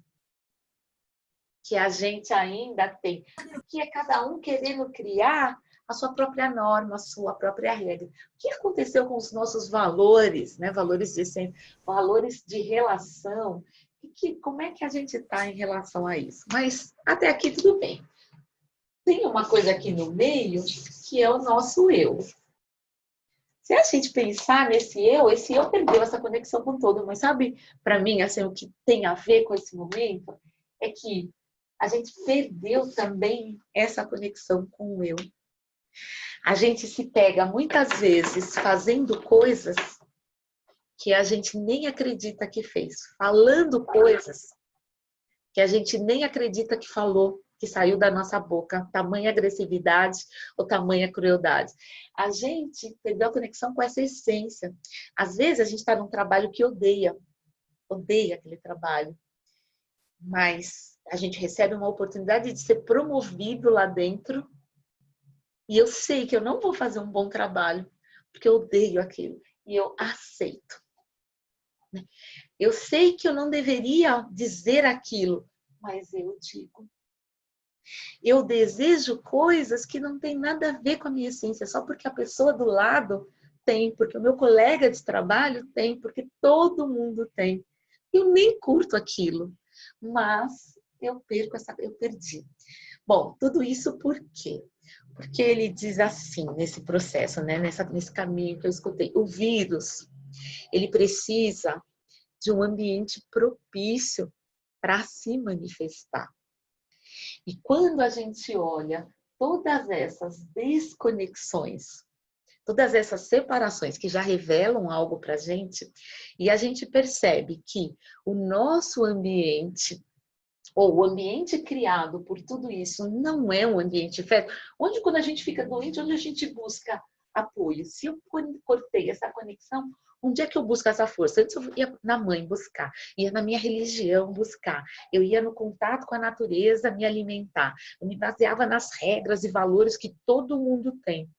que a gente ainda tem? Que é cada um querendo criar a sua própria norma, a sua própria regra. O que aconteceu com os nossos valores, né? Valores de relação? Como é que a gente está em relação a isso? Mas até aqui tudo bem. Tem uma coisa aqui no meio que é o nosso eu. Se a gente pensar esse eu perdeu essa conexão com todo, mas sabe, para mim, assim, o que tem a ver com esse momento é que a gente perdeu também essa conexão com o eu. A gente se pega muitas vezes fazendo coisas que a gente nem acredita que fez, falando coisas que a gente nem acredita que falou, que saiu da nossa boca, tamanha agressividade ou tamanha crueldade. A gente perdeu a conexão com essa essência. Às vezes a gente está num trabalho que odeia aquele trabalho, mas a gente recebe uma oportunidade de ser promovido lá dentro e eu sei que eu não vou fazer um bom trabalho porque eu odeio aquilo e eu aceito. Eu sei que eu não deveria dizer aquilo, mas eu digo. Eu desejo coisas que não tem nada a ver com a minha essência, só porque a pessoa do lado tem, porque o meu colega de trabalho tem, porque todo mundo tem. Eu nem curto aquilo, mas eu perdi. Bom, tudo isso por quê? Porque ele diz assim, nesse processo, né? Nesse caminho que eu escutei, o vírus, ele precisa de um ambiente propício para se manifestar. E quando a gente olha todas essas desconexões, todas essas separações que já revelam algo para a gente, e a gente percebe que o nosso ambiente, ou o ambiente criado por tudo isso, não é um ambiente fértil, onde quando a gente fica doente, onde a gente busca apoio. Se eu cortei essa conexão, onde é que eu busco essa força? Antes eu ia na mãe buscar, ia na minha religião buscar, eu ia no contato com a natureza me alimentar, eu me baseava nas regras e valores que todo mundo tem.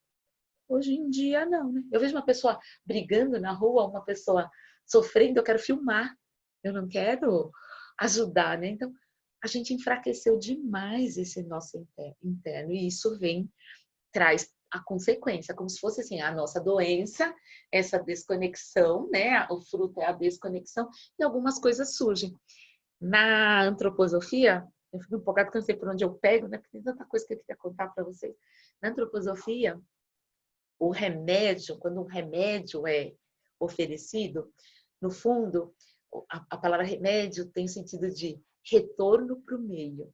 Hoje em dia, não, né? Eu vejo uma pessoa brigando na rua, uma pessoa sofrendo, eu quero filmar, eu não quero ajudar, né? Então, a gente enfraqueceu demais esse nosso interno e isso traz a consequência, como se fosse assim, a nossa doença, essa desconexão, né? O fruto é a desconexão e algumas coisas surgem. Na antroposofia, eu fico empolgada que eu não sei por onde eu pego, né? Porque tem tanta coisa que eu queria contar para vocês. Na antroposofia, o remédio, quando um remédio é oferecido, no fundo, a palavra remédio tem o sentido de retorno para o meio.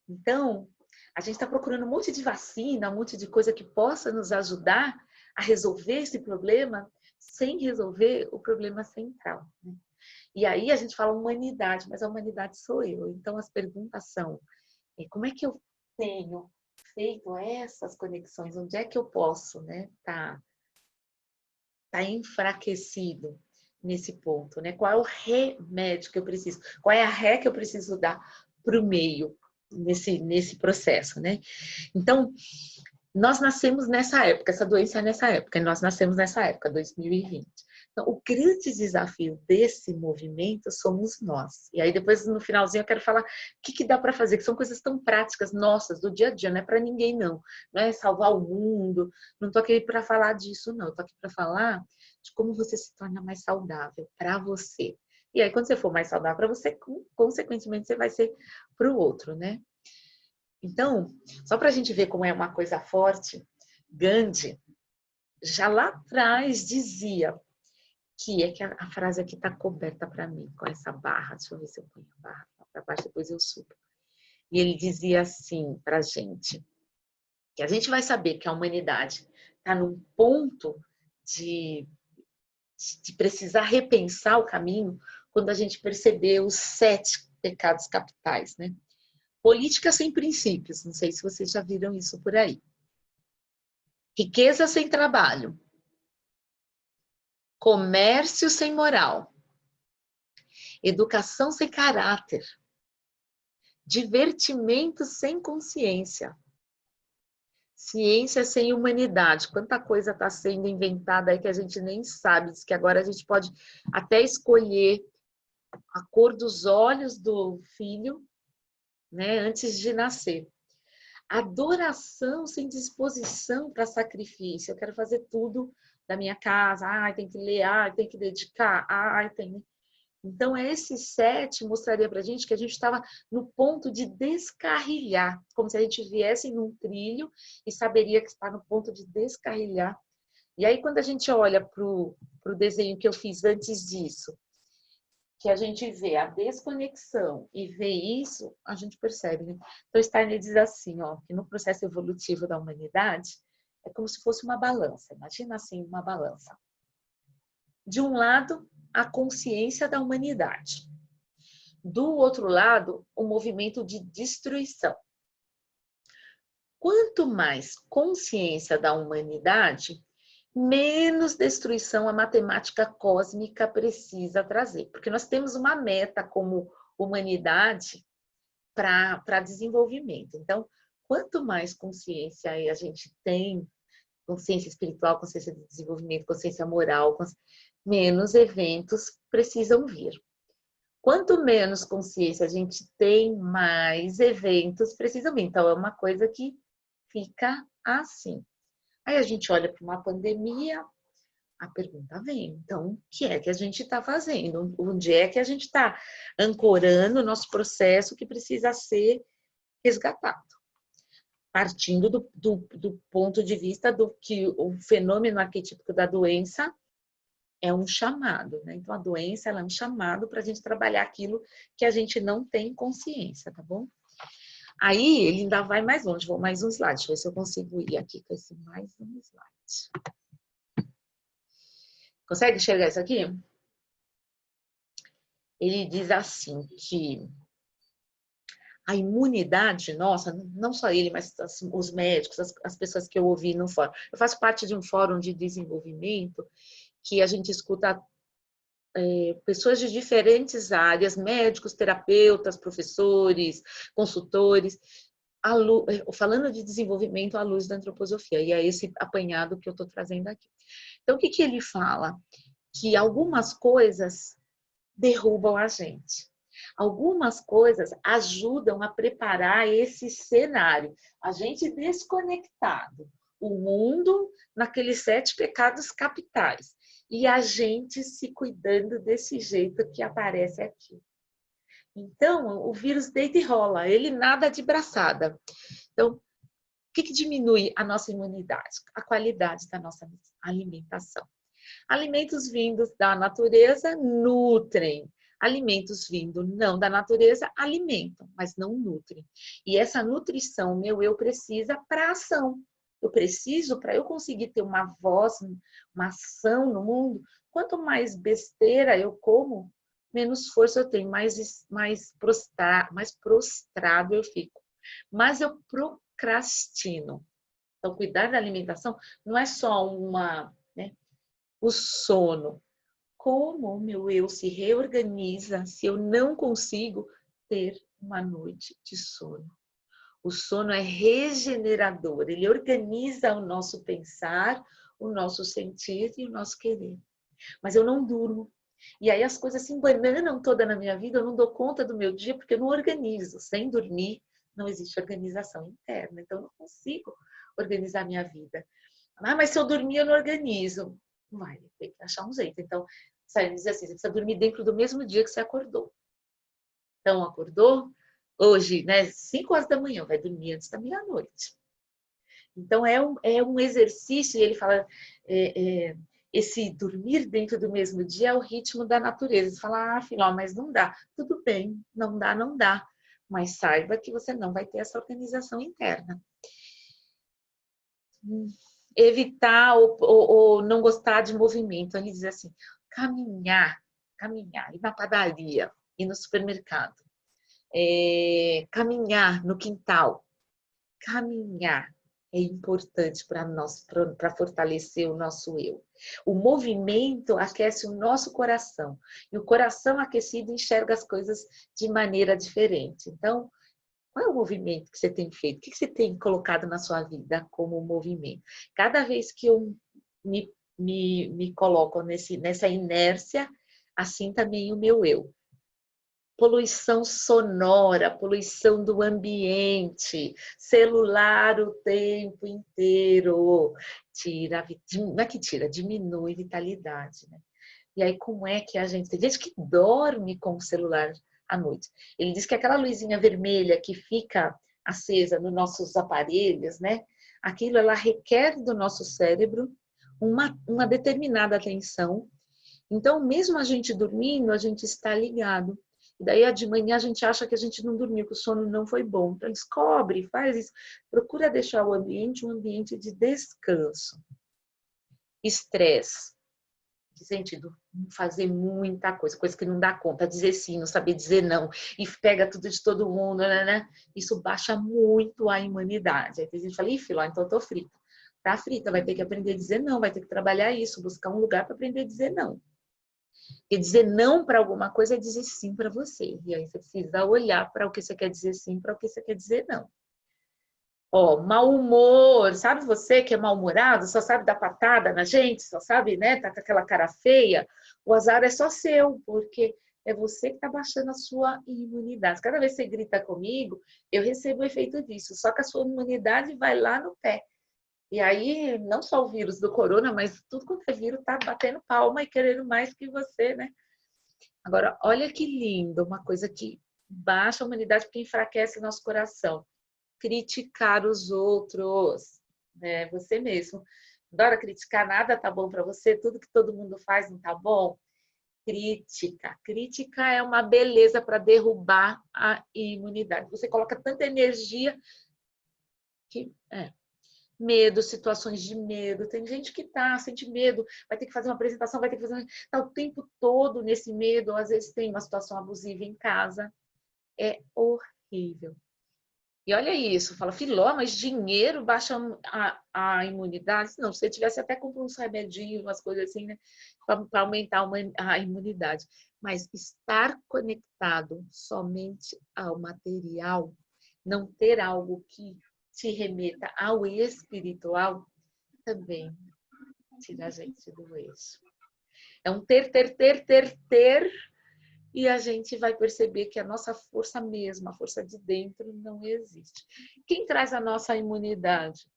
Então, a gente está procurando um monte de vacina, um monte de coisa que possa nos ajudar a resolver esse problema sem resolver o problema central, né? E aí a gente fala humanidade, mas a humanidade sou eu. Então as perguntas são, como é que eu tenho feito essas conexões? Onde é que eu posso, né, tá enfraquecido nesse ponto, né? Qual é o remédio que eu preciso? Qual é a ré que eu preciso dar para o meio? Nesse processo, né? Então, nós nascemos nessa época, essa doença é nessa época, nós nascemos nessa época, 2020. Então, o grande desafio desse movimento somos nós. E aí, depois, no finalzinho, eu quero falar o que dá para fazer, que são coisas tão práticas, nossas, do dia a dia, não é para ninguém, não. Não é salvar o mundo, não estou aqui para falar disso, não. Estou aqui para falar de como você se torna mais saudável para você. E aí, quando você for mais saudável para você, consequentemente, você vai ser para o outro, né? Então, só para a gente ver como é uma coisa forte, Gandhi, já lá atrás, dizia que a frase aqui está coberta para mim, com essa barra. Deixa eu ver se eu ponho a barra. para baixo, depois eu subo. E ele dizia assim para a gente, que a gente vai saber que a humanidade está num ponto de precisar repensar o caminho quando a gente perceber os 7 pecados capitais, né? Política sem princípios, não sei se vocês já viram isso por aí. Riqueza sem trabalho. Comércio sem moral. Educação sem caráter. Divertimento sem consciência. Ciência sem humanidade. Quanta coisa está sendo inventada aí que a gente nem sabe. Diz que agora a gente pode até escolher a cor dos olhos do filho, né, antes de nascer. Adoração sem disposição para sacrifício. Eu quero fazer tudo da minha casa. Tem que ler, tem que dedicar. Tem... Então, esses 7 mostraria para a gente que a gente estava no ponto de descarrilhar, como se a gente viesse num trilho e saberia que está no ponto de descarrilhar. E aí, quando a gente olha para o desenho que eu fiz antes disso, que a gente vê a desconexão e vê isso, a gente percebe, né? Então, Steiner diz assim, que no processo evolutivo da humanidade, é como se fosse uma balança. Imagina assim, uma balança. De um lado, a consciência da humanidade. Do outro lado, o movimento de destruição. Quanto mais consciência da humanidade, menos destruição a matemática cósmica precisa trazer. Porque nós temos uma meta como humanidade para desenvolvimento. Então, quanto mais consciência a gente tem, consciência espiritual, consciência de desenvolvimento, consciência moral, menos eventos precisam vir. Quanto menos consciência a gente tem, mais eventos precisam vir. Então, é uma coisa que fica assim. Aí a gente olha para uma pandemia, a pergunta vem, então, o que é que a gente está fazendo? Onde é que a gente está ancorando o nosso processo que precisa ser resgatado? Partindo do ponto de vista do que o fenômeno arquetípico da doença é um chamado, né? Então, a doença ela é um chamado para a gente trabalhar aquilo que a gente não tem consciência, tá bom? Aí, ele ainda vai mais longe. Vou mais um slide. Deixa eu ver se eu consigo ir aqui com esse mais um slide. Consegue enxergar isso aqui? Ele diz assim que a imunidade nossa, não só ele, mas os médicos, as pessoas que eu ouvi no fórum. Eu faço parte de um fórum de desenvolvimento que a gente escuta pessoas de diferentes áreas, médicos, terapeutas, professores, consultores, falando de desenvolvimento à luz da antroposofia. E é esse apanhado que eu estou trazendo aqui. Então, o que ele fala? Que algumas coisas derrubam a gente. Algumas coisas ajudam a preparar esse cenário. A gente desconectado. O mundo naqueles 7 pecados capitais. E a gente se cuidando desse jeito que aparece aqui. Então, o vírus deita e rola, ele nada de braçada. Então, o que diminui a nossa imunidade? A qualidade da nossa alimentação. Alimentos vindos da natureza nutrem. Alimentos vindos não da natureza alimentam, mas não nutrem. E essa nutrição, meu eu precisa para ação. Eu preciso, para eu conseguir ter uma voz, uma ação no mundo, quanto mais besteira eu como, menos força eu tenho, mais prostrado eu fico. Mas eu procrastino. Então, cuidar da alimentação não é só o sono. Como o meu eu se reorganiza se eu não consigo ter uma noite de sono? O sono é regenerador, ele organiza o nosso pensar, o nosso sentir e o nosso querer. Mas eu não durmo. E aí as coisas se embananam toda na minha vida, eu não dou conta do meu dia porque eu não organizo. Sem dormir, não existe organização interna. Então, eu não consigo organizar a minha vida. Mas se eu dormir, eu não organizo. Vai ter que achar um jeito. Então, Steiner diz assim, você precisa dormir dentro do mesmo dia que você acordou. Então, acordou? Hoje, 5 horas da manhã, vai dormir antes da meia-noite. Então, é um exercício, e ele fala, esse dormir dentro do mesmo dia é o ritmo da natureza. Você fala, ah, Filó, mas não dá. Tudo bem, não dá, não dá. Mas saiba que você não vai ter essa organização interna. Evitar ou não gostar de movimento. Ele diz assim, caminhar, ir na padaria, ir no supermercado, caminhar no quintal. Caminhar é importante para fortalecer o nosso eu. O movimento aquece o nosso coração. E o coração aquecido enxerga as coisas de maneira diferente. Então, qual é o movimento que você tem feito? O que você tem colocado na sua vida como movimento? Cada vez que eu me coloco nessa inércia, assim também o meu eu. Poluição sonora, poluição do ambiente, celular o tempo inteiro. Não é que tira, diminui vitalidade, né? E aí, como é que a gente... Tem gente que dorme com o celular à noite. Ele diz que aquela luzinha vermelha que fica acesa nos nossos aparelhos, né? Aquilo, ela requer do nosso cérebro uma determinada atenção. Então, mesmo a gente dormindo, a gente está ligado. E daí, de manhã, a gente acha que a gente não dormiu, que o sono não foi bom. Então, descobre, faz isso. Procura deixar o ambiente um ambiente de descanso. Estresse. Sentido, fazer muita coisa que não dá conta, dizer sim, não saber dizer não, e pega tudo de todo mundo, né? Isso baixa muito a imunidade. Aí tem gente que fala, ih, Filó, então eu tô frita. Tá frita, vai ter que aprender a dizer não, vai ter que trabalhar isso, buscar um lugar para aprender a dizer não. Porque dizer não para alguma coisa é dizer sim para você. E aí você precisa olhar para o que você quer dizer sim, para o que você quer dizer não. Ó, mau humor, sabe você que é mal-humorado, só sabe dar patada na gente, só sabe, né, tá com aquela cara feia, o azar é só seu, porque é você que tá baixando a sua imunidade. Cada vez que você grita comigo, eu recebo o efeito disso, só que a sua imunidade vai lá no pé. E aí, não só o vírus do corona, mas tudo quanto é vírus tá batendo palma e querendo mais que você, né? Agora, olha que lindo, uma coisa que baixa a imunidade porque enfraquece o nosso coração. Criticar os outros, né? Você mesmo. Adora criticar, nada tá bom para você, tudo que todo mundo faz não tá bom. Crítica. Crítica é uma beleza para derrubar a imunidade. Você coloca tanta energia que medo, situações de medo. Tem gente que sente medo, vai ter que fazer uma apresentação, vai ter que fazer, tá o tempo todo nesse medo, ou às vezes tem uma situação abusiva em casa. É horrível. E olha isso, fala, Filó, mas dinheiro baixa a imunidade? Não, se você tivesse até comprado uns remedinhos, umas coisas assim, né? Para aumentar a imunidade. Mas estar conectado somente ao material, não ter algo que te remeta ao espiritual, também tira a gente do eixo. É um ter, e a gente vai perceber que a nossa força mesmo, a força de dentro, não existe. Quem traz a nossa imunidade?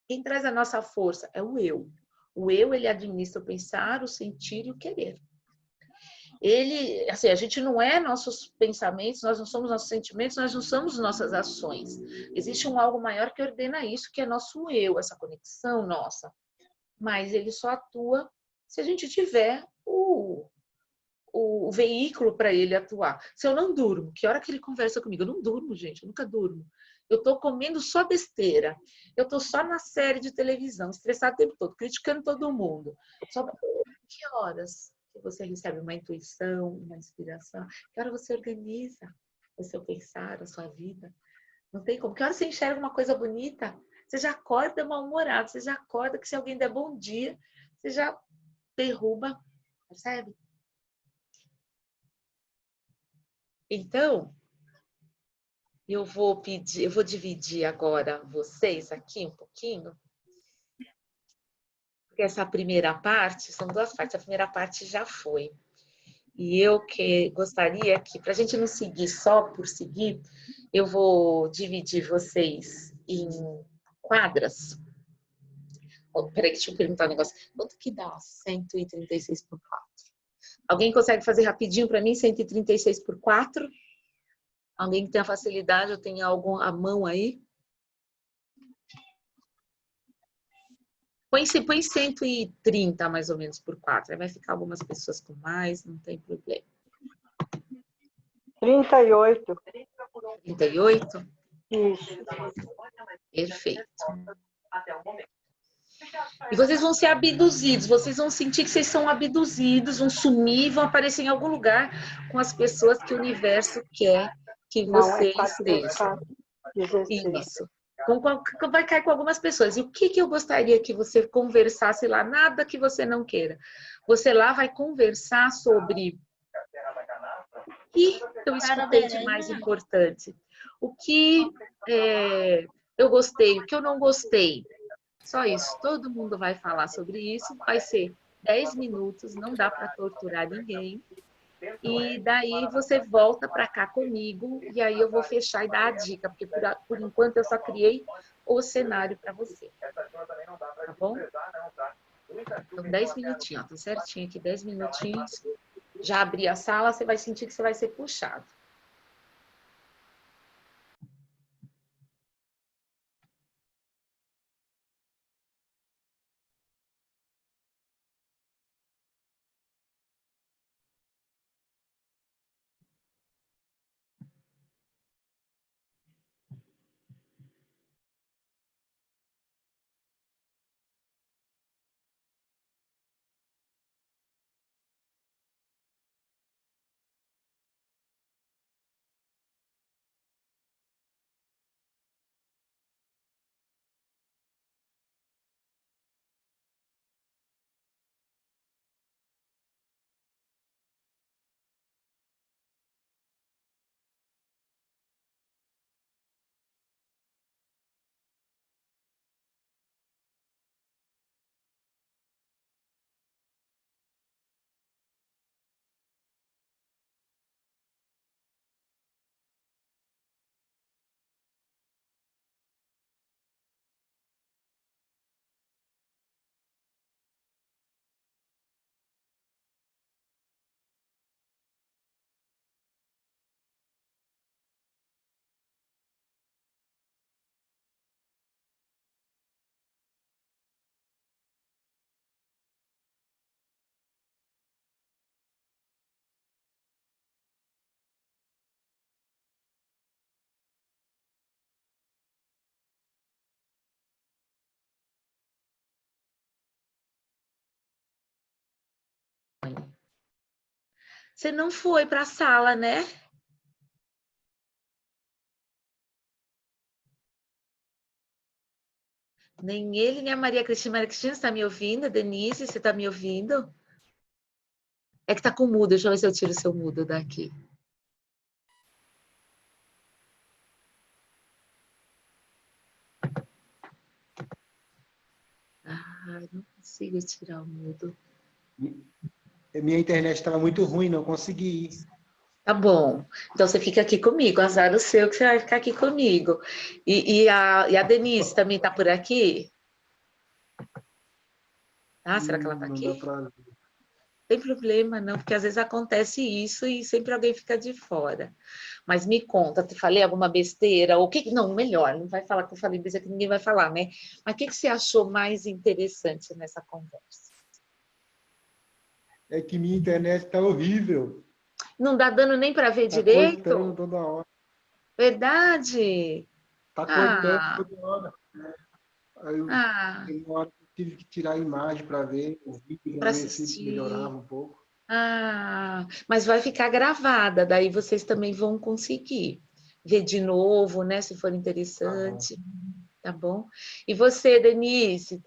Quem traz a nossa força? É o eu. O eu, ele administra o pensar, o sentir e o querer. Ele, assim, a gente não é nossos pensamentos, nós não somos nossos sentimentos, nós não somos nossas ações. Existe um algo maior que ordena isso, que é nosso eu, essa conexão nossa. Mas ele só atua se a gente tiver o veículo para ele atuar. Se eu não durmo, que hora que ele conversa comigo? Eu não durmo, gente, eu nunca durmo. Eu tô comendo só besteira. Eu tô só na série de televisão, estressado o tempo todo, criticando todo mundo. Só que horas que você recebe uma intuição, uma inspiração? Que hora você organiza o seu pensar, a sua vida? Não tem como. Que hora você enxerga uma coisa bonita? Você já acorda mal-humorado, você já acorda que se alguém der bom dia, você já derruba, percebe? Então, eu vou dividir agora vocês aqui um pouquinho, porque essa primeira parte, são duas partes, a primeira parte já foi. E eu gostaria que, para a gente não seguir só por seguir, eu vou dividir vocês em quadras. Oh, peraí, deixa eu perguntar um negócio. Quanto que dá 136 por 4? Alguém consegue fazer rapidinho para mim, 136 por 4? Alguém que tenha facilidade ou tenha algum à mão aí? Põe 130 mais ou menos por 4. Aí vai ficar algumas pessoas com mais, não tem problema. 38. 38? Isso. Perfeito. E vocês vão ser abduzidos, vocês vão sentir que vocês são abduzidos, vão sumir, vão aparecer em algum lugar com as pessoas que o universo quer que vocês estejam. 16. Isso. Vai cair com algumas pessoas. E o que eu gostaria que você conversasse lá? Nada que você não queira. Você lá vai conversar sobre o que eu escutei de mais importante. O que eu gostei, o que eu não gostei. Só isso. Todo mundo vai falar sobre isso. Vai ser 10 minutos, não dá para torturar ninguém. E daí você volta para cá comigo e aí eu vou fechar e dar a dica, porque por enquanto eu só criei o cenário para você. Tá bom? Então, 10 minutinhos, ó, tô certinho aqui, 10 minutinhos. Já abri a sala, você vai sentir que você vai ser puxado. Você não foi para a sala, né? Nem ele, nem a Maria Cristina. Maria Cristina, você está me ouvindo? Denise, você está me ouvindo? É que está com mudo. Deixa eu ver se eu tiro o seu mudo daqui. Ah, não consigo tirar o mudo. Minha internet estava muito ruim, não consegui ir. Tá bom. Então você fica aqui comigo. Azar o seu que você vai ficar aqui comigo. E a Denise também está por aqui? Ah, será que ela está aqui? Não dá pra... Não tem problema, não, porque às vezes acontece isso e sempre alguém fica de fora. Mas me conta, te falei alguma besteira? Ou que... Não, melhor, não vai falar que eu falei besteira, que ninguém vai falar, né? Mas o que você achou mais interessante nessa conversa? É que minha internet está horrível. Não dá dando nem para ver Tá direito? cortando toda hora. Verdade? Tá cortando toda hora. Aí tem uma hora que eu tive que tirar a imagem para ver o vídeo, para ver se melhorava um pouco. Mas vai ficar gravada, daí vocês também vão conseguir ver de novo, né? Se for interessante. Tá bom? E você, Denise,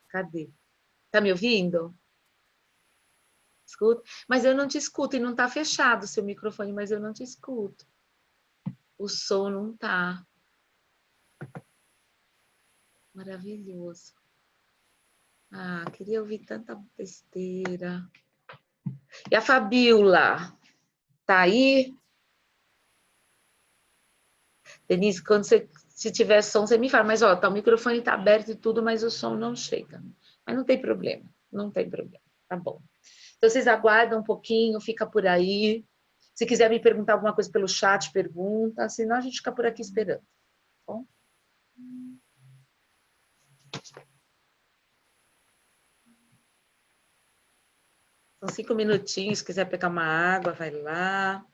cadê? Tá me ouvindo? Escuta? Mas eu não te escuto, e não tá fechado o seu microfone, mas eu não te escuto. O som não tá. Maravilhoso. Queria ouvir tanta besteira. E a Fabiola? Tá aí? Denise, quando se tiver som, você me fala. Mas, ó, o microfone tá aberto e tudo, mas o som não chega. Mas não tem problema, não tem problema. Tá bom. Então, vocês aguardam um pouquinho, fica por aí. Se quiser me perguntar alguma coisa pelo chat, pergunta. Senão, a gente fica por aqui esperando. Tá bom? São 5 minutinhos, se quiser pegar uma água, vai lá.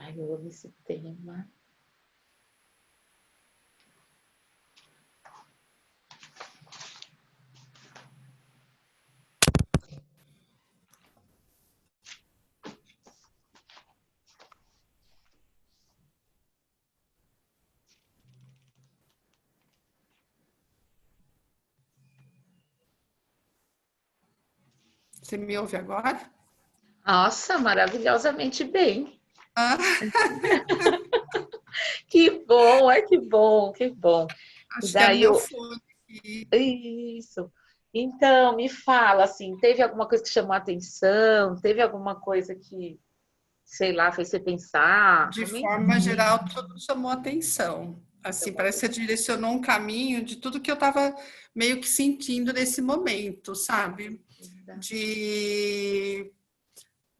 Ai, eu amo esse tema. Você me ouve agora? Nossa, maravilhosamente bem. Ah. Que bom, que bom, que bom. Acho Daí que é meu fone aqui. Isso. Então, me fala, assim, teve alguma coisa que chamou a atenção? Teve alguma coisa que, sei lá, fez você pensar? De forma geral, tudo chamou atenção. Assim, parece que você direcionou um caminho de tudo que eu estava meio que sentindo nesse momento, sabe?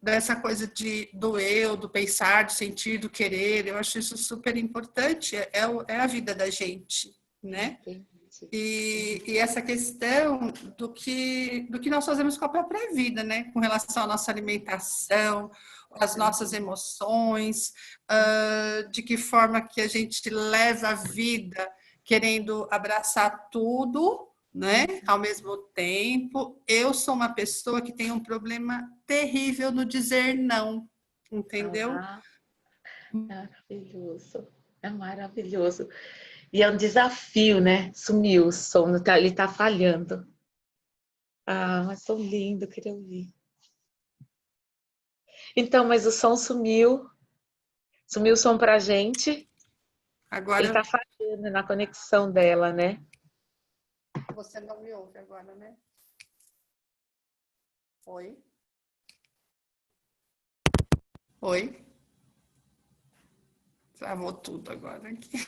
Dessa coisa do eu, do pensar, do sentir, do querer. Eu acho isso super importante. É a vida da gente, né? E essa questão do que nós fazemos com a própria vida, né? Com relação à nossa alimentação, às nossas emoções, de que forma que a gente leva a vida querendo abraçar tudo, né? Ao mesmo tempo. Eu sou uma pessoa que tem um problema terrível no dizer não, entendeu? Maravilhoso, é maravilhoso. E é um desafio, né? Sumiu o som, ele tá falhando. Ah, mas tão lindo, queria ouvir. Então, mas o som sumiu. Sumiu o som pra gente. Agora... Ele tá falhando na conexão dela, né? Você não me ouve agora, né? Oi? Oi? Travou tudo agora aqui.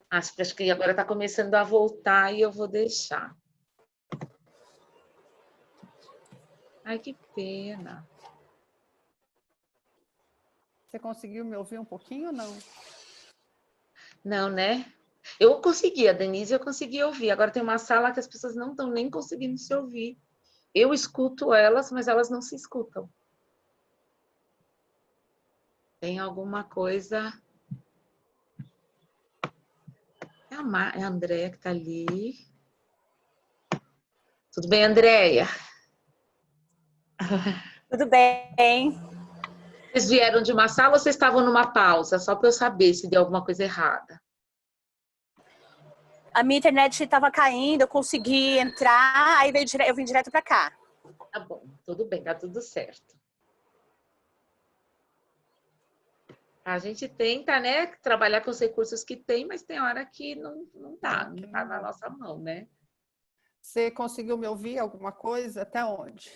Acho que agora está começando a voltar e eu vou deixar. Ai, que pena. Você conseguiu me ouvir um pouquinho ou não? Não, né? Eu consegui, a Denise eu consegui ouvir. Agora tem uma sala que as pessoas não estão nem conseguindo se ouvir. Eu escuto elas, mas elas não se escutam. Tem alguma coisa... É a Andréia que está ali. Tudo bem, Andréia? Tudo bem. Vocês vieram de uma sala ou vocês estavam numa pausa? Só para eu saber se deu alguma coisa errada. A minha internet estava caindo, eu consegui entrar, aí eu vim direto para cá. Tá bom, tudo bem, tá tudo certo. A gente tenta, né, trabalhar com os recursos que tem, mas tem hora que não tá na nossa mão, né? Você conseguiu me ouvir alguma coisa? Até onde?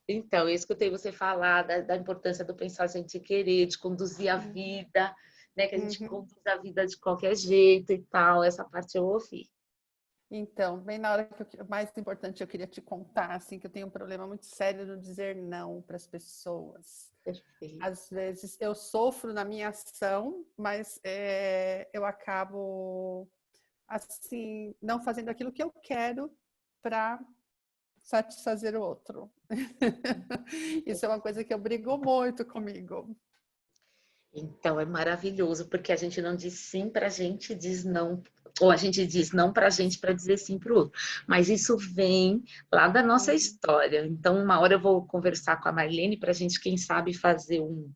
Então, eu escutei você falar da importância do pensar sem te querer, de conduzir a vida, né? Que a gente conduz a vida de qualquer jeito e tal. Essa parte eu ouvi. Então, bem na hora que o mais importante eu queria te contar, assim, que eu tenho um problema muito sério no dizer não para as pessoas. Perfeito. Às vezes eu sofro na minha ação, mas eu acabo, assim, não fazendo aquilo que eu quero para satisfazer o outro. Isso é uma coisa que eu brigo muito comigo. Então, é maravilhoso, porque a gente não diz sim pra gente, diz não, ou a gente diz não pra gente para dizer sim pro outro. Mas isso vem lá da nossa história. Então, uma hora eu vou conversar com a Marlene pra gente, quem sabe, fazer um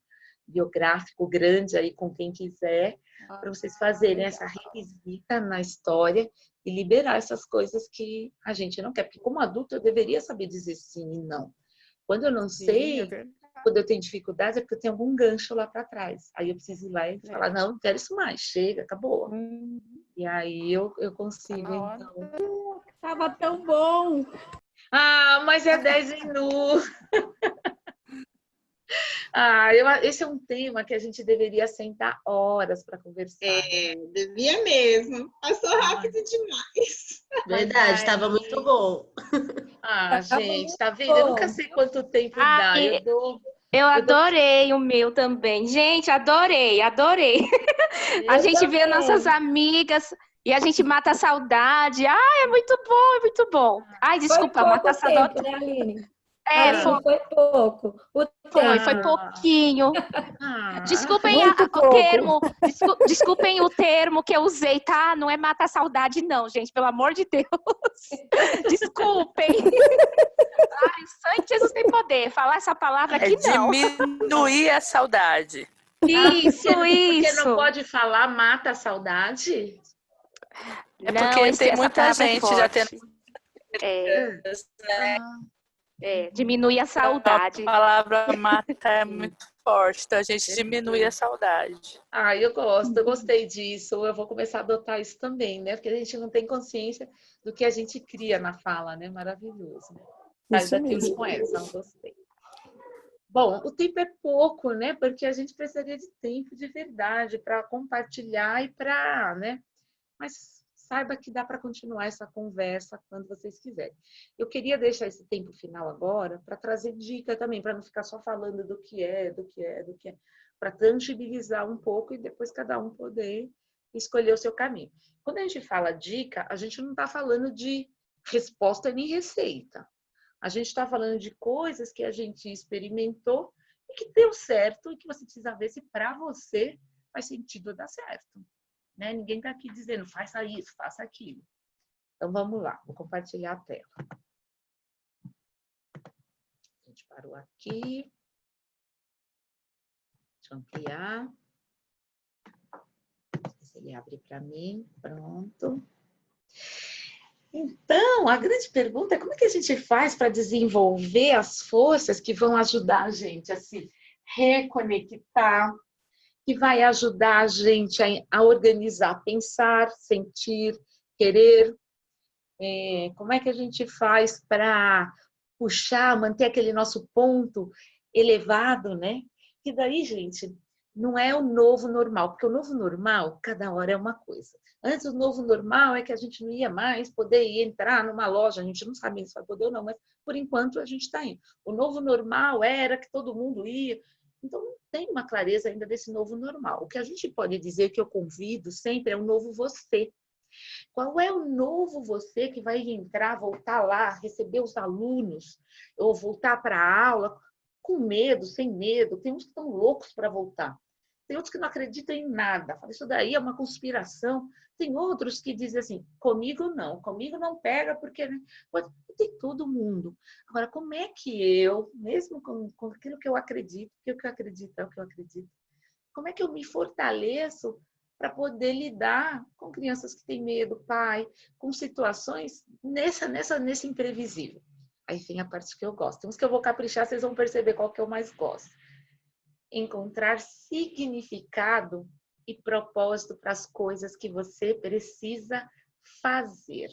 biográfico grande aí com quem quiser, para vocês fazerem essa revisita na história e liberar essas coisas que a gente não quer. Porque como adulto eu deveria saber dizer sim e não. Quando eu não sei, quando eu tenho dificuldade, é porque eu tenho algum gancho lá para trás. Aí eu preciso ir lá e falar, não quero isso mais, chega, acabou. E aí eu consigo, então. Tava tão bom! Ah, mas é 10 minutos. Esse é um tema que a gente deveria sentar horas para conversar. Devia mesmo. Passou rápido demais. Verdade, estava muito bom. Gente, tá vendo? Eu nunca sei quanto tempo dá. Eu adorei o meu também. Gente, adorei. A gente vê nossas amigas e a gente mata a saudade. É muito bom, é muito bom. Desculpa, matar a saudade. Tempo, né, Aline? Foi pouco. Foi pouquinho. Desculpem o termo. Desculpem o termo que eu usei, tá? Não é matar a saudade, não, gente. Pelo amor de Deus. Desculpem. Sangue Jesus tem poder. Falar essa palavra aqui não. Diminuir a saudade. Isso. Porque não pode falar mata a saudade? É porque tem muita gente já tendo... Diminuir a saudade. A palavra mata é muito forte, então a gente diminui a saudade. Eu gostei disso. Eu vou começar a adotar isso também, né? Porque a gente não tem consciência do que a gente cria na fala, né? Maravilhoso. Já tive com essa, não gostei. Bom, o tempo é pouco, né? Porque a gente precisaria de tempo de verdade para compartilhar e para, né? Mas saiba que dá para continuar essa conversa quando vocês quiserem. Eu queria deixar esse tempo final agora para trazer dica também, para não ficar só falando do que é, para tangibilizar um pouco e depois cada um poder escolher o seu caminho. Quando a gente fala dica, a gente não está falando de resposta nem receita. A gente está falando de coisas que a gente experimentou e que deu certo e que você precisa ver se para você faz sentido dar certo. Né? Ninguém está aqui dizendo, faça isso, faça aquilo. Então, vamos lá. Vou compartilhar a tela. A gente parou aqui. Deixa eu ampliar. Não sei se ele abre para mim. Pronto. Então, a grande pergunta é como é que a gente faz para desenvolver as forças que vão ajudar a gente a se reconectar, que vai ajudar a gente a organizar, pensar, sentir, querer. Como é que a gente faz para puxar, manter aquele nosso ponto elevado, né? Que daí, gente, não é o novo normal, porque o novo normal, cada hora é uma coisa. Antes, o novo normal é que a gente não ia mais poder entrar numa loja, a gente não sabe se vai poder ou não, mas por enquanto a gente está indo. O novo normal era que todo mundo ia. Então, não tem uma clareza ainda desse novo normal. O que a gente pode dizer, que eu convido sempre, é um novo você. Qual é o novo você que vai entrar, voltar lá, receber os alunos, ou voltar para a aula com medo, sem medo? Tem uns que estão loucos para voltar. Tem outros que não acreditam em nada. Falam, isso daí é uma conspiração. Tem outros que dizem assim, comigo não pega, porque... Né? Tem todo mundo. Agora, como é que eu, mesmo com aquilo que eu acredito, porque o que eu acredito é o que eu acredito, como é que eu me fortaleço para poder lidar com crianças que têm medo, pai, com situações nesse imprevisível? Aí vem a parte que eu gosto. Tem uns que eu vou caprichar, vocês vão perceber qual que eu mais gosto. Encontrar significado e propósito para as coisas que você precisa fazer.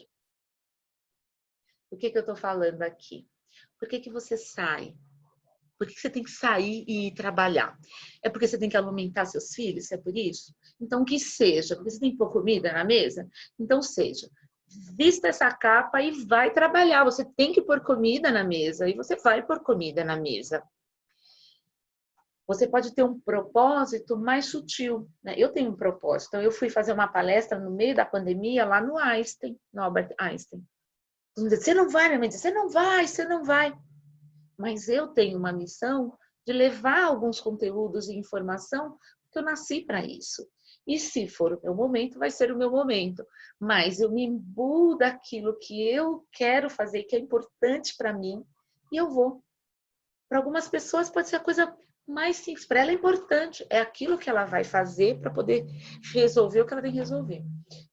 O que eu estou falando aqui? Por que você sai? Por que você tem que sair e ir trabalhar? É porque você tem que alimentar seus filhos? É por isso? Então, que seja. Porque você tem que pôr comida na mesa? Então, seja. Vista essa capa e vai trabalhar. Você tem que pôr comida na mesa e você vai pôr comida na mesa. Você pode ter um propósito mais sutil, né? Eu tenho um propósito. Então, eu fui fazer uma palestra no meio da pandemia lá no Einstein, no Albert Einstein. Você não vai, minha mãe diz, você não vai. Mas eu tenho uma missão de levar alguns conteúdos e informação, porque eu nasci para isso. E se for o meu momento, vai ser o meu momento. Mas eu me imbuo daquilo que eu quero fazer, que é importante para mim, e eu vou. Para algumas pessoas pode ser a coisa mais simples. Para ela é importante. É aquilo que ela vai fazer para poder resolver o que ela tem que resolver.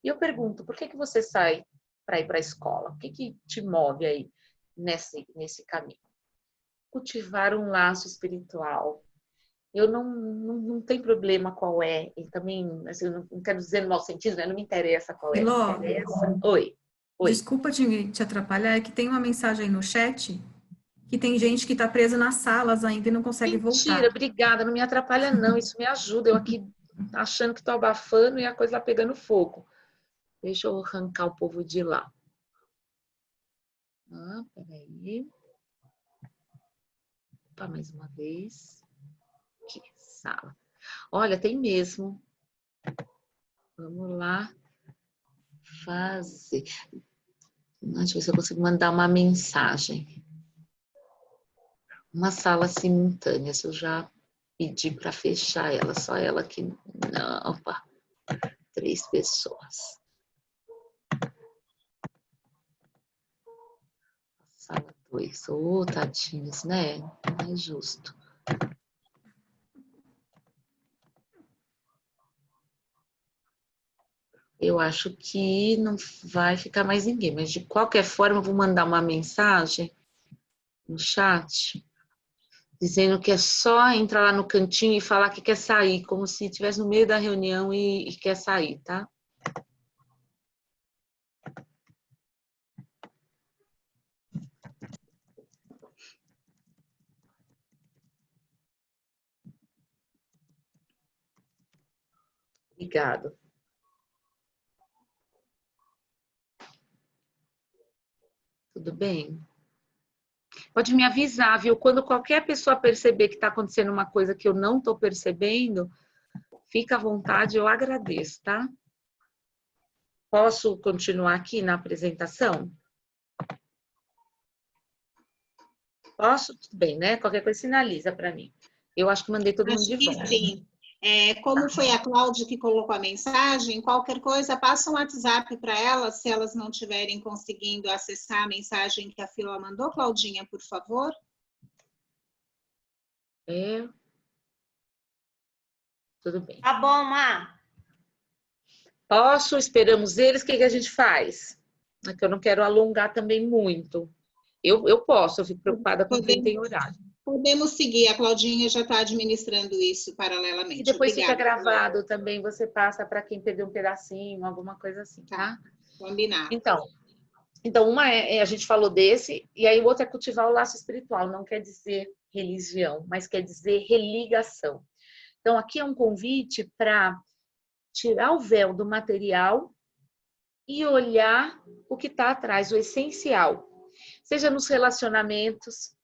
E eu pergunto, por que você sai para ir para a escola? O que te move aí nesse caminho? Cultivar um laço espiritual. Eu não tem problema qual é. E também, assim, eu não quero dizer no mau sentido, né? Não me interessa qual é. Elô, Me interessa. Oi. Desculpa te atrapalhar, é que tem uma mensagem aí no chat que tem gente que está presa nas salas ainda e não consegue voltar. Mentira, obrigada. Não me atrapalha, não. Isso me ajuda. Eu aqui achando que estou abafando e a coisa lá pegando fogo. Deixa eu arrancar o povo de lá. Peraí. Opa, mais uma vez. Aqui, sala. Olha, tem mesmo. Vamos lá. Fazer. Deixa eu ver se eu consigo mandar uma mensagem. Uma sala simultânea. Se eu já pedi para fechar ela. Só ela que não. Opa. 3 pessoas. Sala 2. Ô, tadinhos, né? Não é justo. Eu acho que não vai ficar mais ninguém, mas de qualquer forma eu vou mandar uma mensagem no chat dizendo que é só entrar lá no cantinho e falar que quer sair, como se estivesse no meio da reunião e quer sair, tá? Obrigado. Tudo bem? Pode me avisar, viu? Quando qualquer pessoa perceber que está acontecendo uma coisa que eu não estou percebendo, fica à vontade, eu agradeço, tá? Posso continuar aqui na apresentação? Posso? Tudo bem, né? Qualquer coisa sinaliza para mim. Eu acho que mandei todo mundo de volta. Sim. Como foi a Cláudia que colocou a mensagem, qualquer coisa, passa um WhatsApp para elas, se elas não estiverem conseguindo acessar a mensagem que a Fila mandou. Claudinha, por favor. Tudo bem. Tá bom, Má. Posso? Esperamos eles. O que a gente faz? É que eu não quero alongar também muito. Eu posso, eu fico preocupada com quem tem horário. Podemos seguir, a Claudinha já está administrando isso paralelamente. E depois Obrigada, fica gravado também, você passa para quem perdeu um pedacinho, alguma coisa assim, tá? Combinado. Então uma a gente falou desse, e aí o outro é cultivar o laço espiritual, não quer dizer religião, mas quer dizer religação. Então aqui é um convite para tirar o véu do material e olhar o que está atrás, o essencial. Seja nos relacionamentos,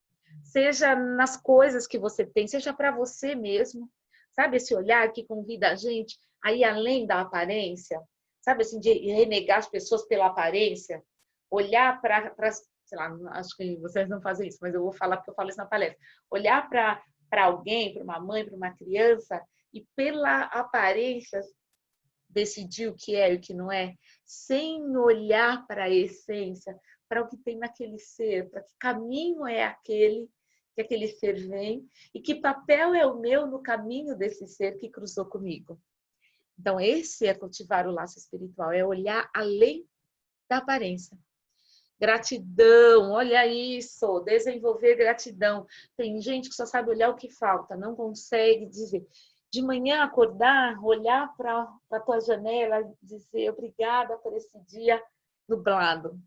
seja nas coisas que você tem, seja para você mesmo. Sabe esse olhar que convida a gente a ir além da aparência? Sabe assim, de renegar as pessoas pela aparência? Olhar para, sei lá, acho que vocês não fazem isso, mas eu vou falar porque eu falo isso na palestra. Olhar para alguém, para uma mãe, para uma criança e pela aparência decidir o que é e o que não é, sem olhar para a essência, para o que tem naquele ser, para que caminho é aquele que aquele ser vem e que papel é o meu no caminho desse ser que cruzou comigo. Então, esse é cultivar o laço espiritual, é olhar além da aparência. Gratidão, olha isso, desenvolver gratidão. Tem gente que só sabe olhar o que falta, não consegue dizer. De manhã acordar, olhar para a tua janela e dizer obrigada por esse dia nublado.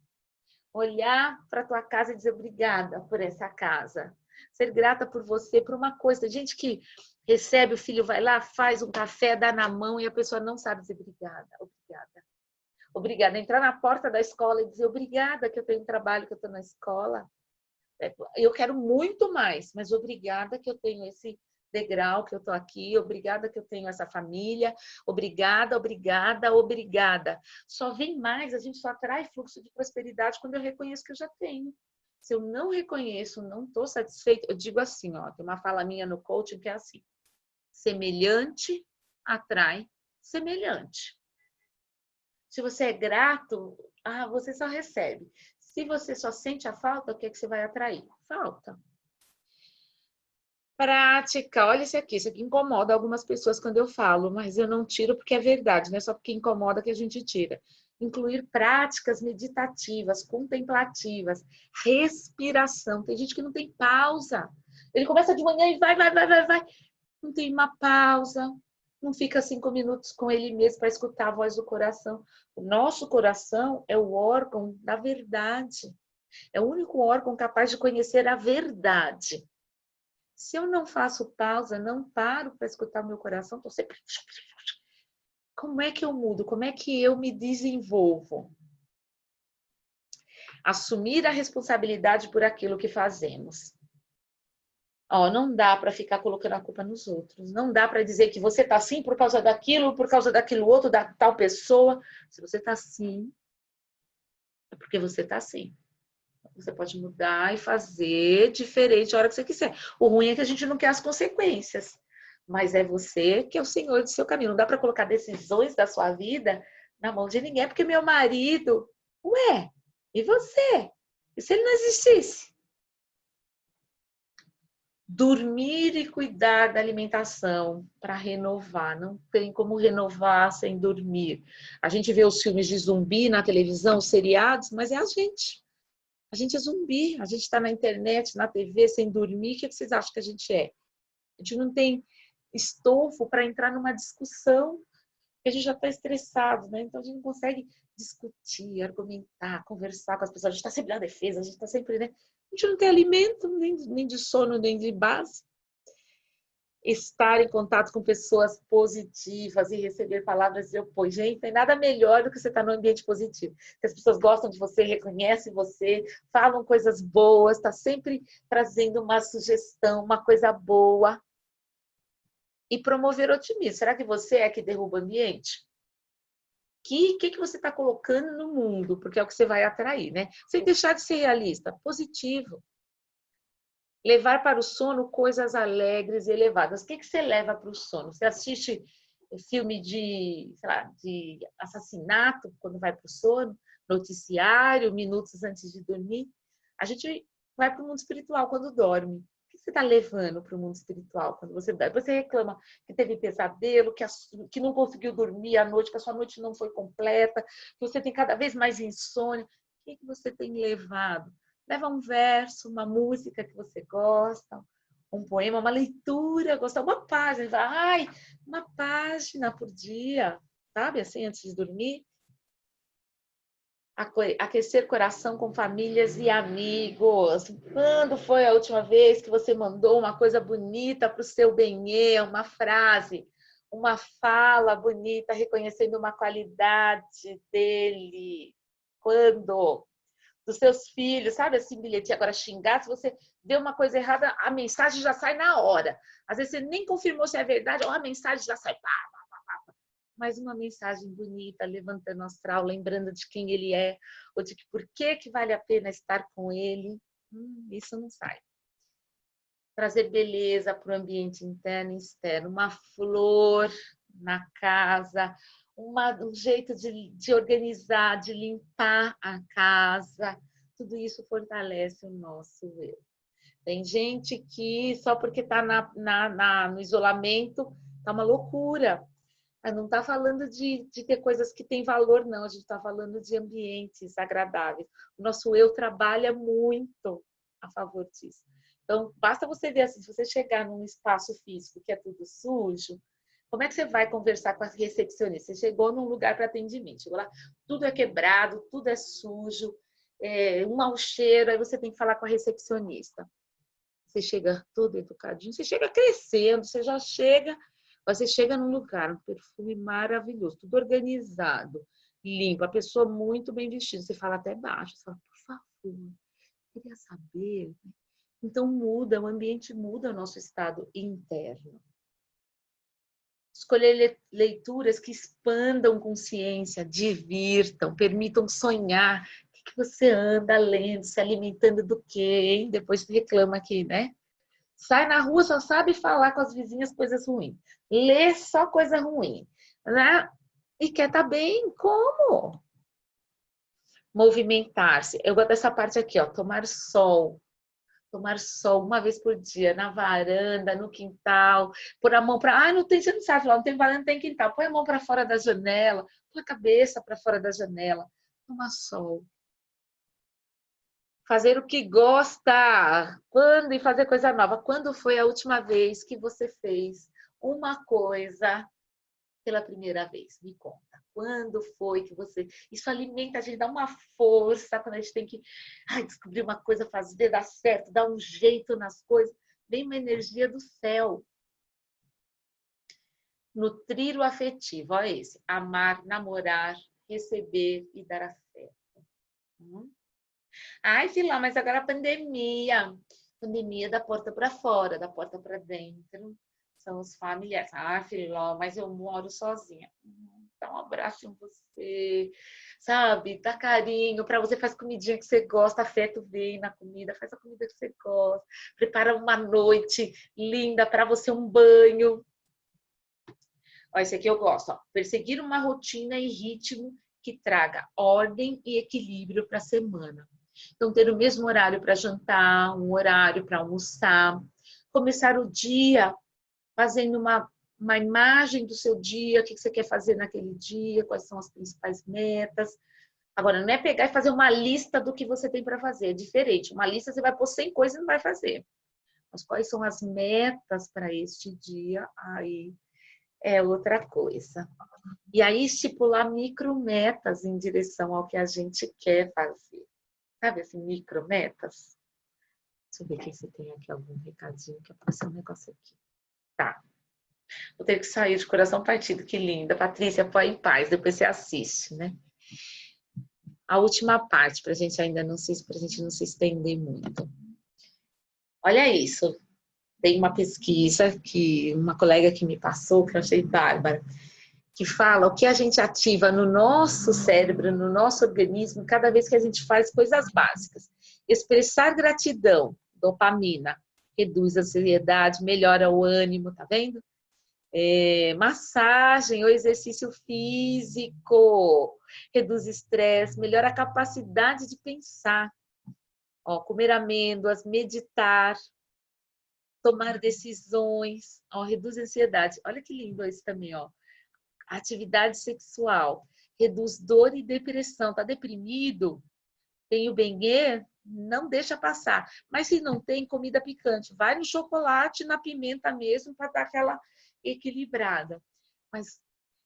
Olhar para a tua casa e dizer obrigada por essa casa. Ser grata por você, por uma coisa. Tem gente que recebe, o filho vai lá, faz um café, dá na mão e a pessoa não sabe dizer obrigada, obrigada. Obrigada. Entrar na porta da escola e dizer obrigada que eu tenho trabalho, que eu estou na escola. Eu quero muito mais, mas obrigada que eu tenho esse degrau, que eu estou aqui. Obrigada que eu tenho essa família. Obrigada, obrigada, obrigada. Só vem mais, a gente só atrai fluxo de prosperidade quando eu reconheço que eu já tenho. Se eu não reconheço, não estou satisfeito, eu digo assim, ó, tem uma fala minha no coaching que é assim: semelhante atrai semelhante. Se você é grato, você só recebe. Se você só sente a falta, o que é que você vai atrair? Falta. Prática, olha isso aqui incomoda algumas pessoas quando eu falo, mas eu não tiro porque é verdade, não é só porque incomoda que a gente tira. Incluir práticas meditativas, contemplativas, respiração. Tem gente que não tem pausa. Ele começa de manhã e vai. Não tem uma pausa. Não fica 5 minutos com ele mesmo para escutar a voz do coração. O nosso coração é o órgão da verdade. É o único órgão capaz de conhecer a verdade. Se eu não faço pausa, não paro para escutar o meu coração, estou sempre... Como é que eu mudo? Como é que eu me desenvolvo? Assumir a responsabilidade por aquilo que fazemos. Não dá para ficar colocando a culpa nos outros. Não dá para dizer que você está assim por causa daquilo outro, da tal pessoa. Se você está assim, é porque você está assim. Você pode mudar e fazer diferente a hora que você quiser. O ruim é que a gente não quer as consequências. Mas é você que é o senhor do seu caminho. Não dá para colocar decisões da sua vida na mão de ninguém. Porque meu marido... Ué, e você? E se ele não existisse? Dormir e cuidar da alimentação para renovar. Não tem como renovar sem dormir. A gente vê os filmes de zumbi na televisão, os seriados, mas é a gente. A gente é zumbi. A gente está na internet, na TV, sem dormir. O que vocês acham que a gente é? A gente não tem estofo para entrar numa discussão, porque a gente já está estressado, né? Então a gente não consegue discutir, argumentar, conversar com as pessoas. A gente está sempre na defesa, a gente está sempre, né? A gente não tem alimento, nem de sono, nem de base. Estar em contato com pessoas positivas e receber palavras de apoio. Gente, não tem nada melhor do que você estar num ambiente positivo. Que as pessoas gostam de você, reconhecem você, falam coisas boas, está sempre trazendo uma sugestão, uma coisa boa. E promover otimismo. Será que você é que derruba o ambiente? O que você está colocando no mundo? Porque é o que você vai atrair, né? Sem deixar de ser realista. Positivo. Levar para o sono coisas alegres e elevadas. O que você leva para o sono? Você assiste filme de assassinato quando vai para o sono? Noticiário, minutos antes de dormir? A gente vai para o mundo espiritual quando dorme. O que você está levando para o mundo espiritual quando você dorme? Você reclama que teve pesadelo, que não conseguiu dormir à noite, que a sua noite não foi completa, que você tem cada vez mais insônia. O que você tem levado? Leva um verso, uma música que você gosta, um poema, uma leitura, uma página. Uma página por dia, sabe? Assim, antes de dormir. Aquecer coração com famílias e amigos. Quando foi a última vez que você mandou uma coisa bonita para o seu benê, uma frase, uma fala bonita, reconhecendo uma qualidade dele? Quando? Dos seus filhos, sabe assim, bilhetinho? Agora, xingar, se você vê uma coisa errada, a mensagem já sai na hora. Às vezes você nem confirmou se é verdade, ou a mensagem já sai. Mas uma mensagem bonita, levantando o astral, lembrando de quem ele é, ou de por que vale a pena estar com ele, isso não sai. trazer beleza para o ambiente interno e externo, uma flor na casa, um jeito de organizar, de limpar a casa, tudo isso fortalece o nosso eu. Tem gente que só porque está no isolamento está uma loucura. Mas não está falando de ter coisas que têm valor, não. A gente está falando de ambientes agradáveis. O nosso eu trabalha muito a favor disso. Então, basta você ver assim, se você chegar num espaço físico que é tudo sujo, como é que você vai conversar com a recepcionista? Você chegou num lugar para atendimento, chegou lá, tudo é quebrado, tudo é sujo, um mau cheiro, aí você tem que falar com a recepcionista. Você chega todo educadinho, você chega crescendo, você chega num lugar, um perfume maravilhoso, tudo organizado, limpo, a pessoa muito bem vestida, você fala até baixo, você fala, por favor, queria saber. Então muda, o ambiente muda o nosso estado interno. Escolher leituras que expandam consciência, divirtam, permitam sonhar. O que você anda lendo, se alimentando do quê, hein? Depois reclama aqui, né? Sai na rua, só sabe falar com as vizinhas coisas ruins. Lê só coisa ruim, né? E quer estar bem, como? Movimentar-se. Eu gosto dessa parte aqui, ó, tomar sol. Tomar sol uma vez por dia, na varanda, no quintal, pôr a mão para... Ah, não tem, você não sabe, não tem varanda, não tem quintal. Põe a mão para fora da janela, põe a cabeça para fora da janela. Tomar sol. Fazer o que gosta. Quando? E fazer coisa nova. Quando foi a última vez que você fez uma coisa pela primeira vez? Me conta. Quando foi que você... Isso alimenta a gente, dá uma força quando a gente tem que descobrir uma coisa, fazer, dar certo, dar um jeito nas coisas. Vem uma energia do céu. Nutrir o afetivo. Olha esse. Amar, namorar, receber e dar afeto. Ai, Filó, mas agora a pandemia. Pandemia da porta para fora, da porta para dentro. São os familiares. Ah, Filó, mas eu moro sozinha. Dá um abraço em você, sabe? Dá carinho para você, faz comidinha que você gosta, afeto vem na comida, faz a comida que você gosta, prepara uma noite linda para você, um banho. Ó, esse aqui eu gosto, ó. Perseguir uma rotina e ritmo que traga ordem e equilíbrio para a semana. Então, ter o mesmo horário para jantar, um horário para almoçar, começar o dia fazendo uma imagem do seu dia, o que você quer fazer naquele dia, quais são as principais metas. Agora, não é pegar e fazer uma lista do que você tem para fazer, é diferente. Uma lista você vai pôr 100 coisas e não vai fazer. Mas quais são as metas para este dia? Aí é outra coisa. E aí estipular micrometas em direção ao que a gente quer fazer. Sabe assim, micrometas? Deixa eu ver se tem aqui algum recadinho, que apareceu um negócio aqui. Tá. Vou ter que sair de coração partido, que linda. Patrícia, põe em paz, depois você assiste, né? A última parte, pra gente não se estender muito. Olha isso. Tem uma pesquisa que uma colega que me passou, que eu achei bárbara, que fala o que a gente ativa no nosso cérebro, no nosso organismo, cada vez que a gente faz coisas básicas. Expressar gratidão, dopamina, reduz a ansiedade, melhora o ânimo, tá vendo? Massagem ou exercício físico, reduz estresse, melhora a capacidade de pensar. Ó, comer amêndoas, meditar, tomar decisões, ó, reduz a ansiedade. Olha que lindo esse também, ó. Atividade sexual, reduz dor e depressão. Tá deprimido? Tem o bengê? Não deixa passar. Mas se não tem, comida picante. Vai no chocolate, na pimenta mesmo, para dar aquela equilibrada. Mas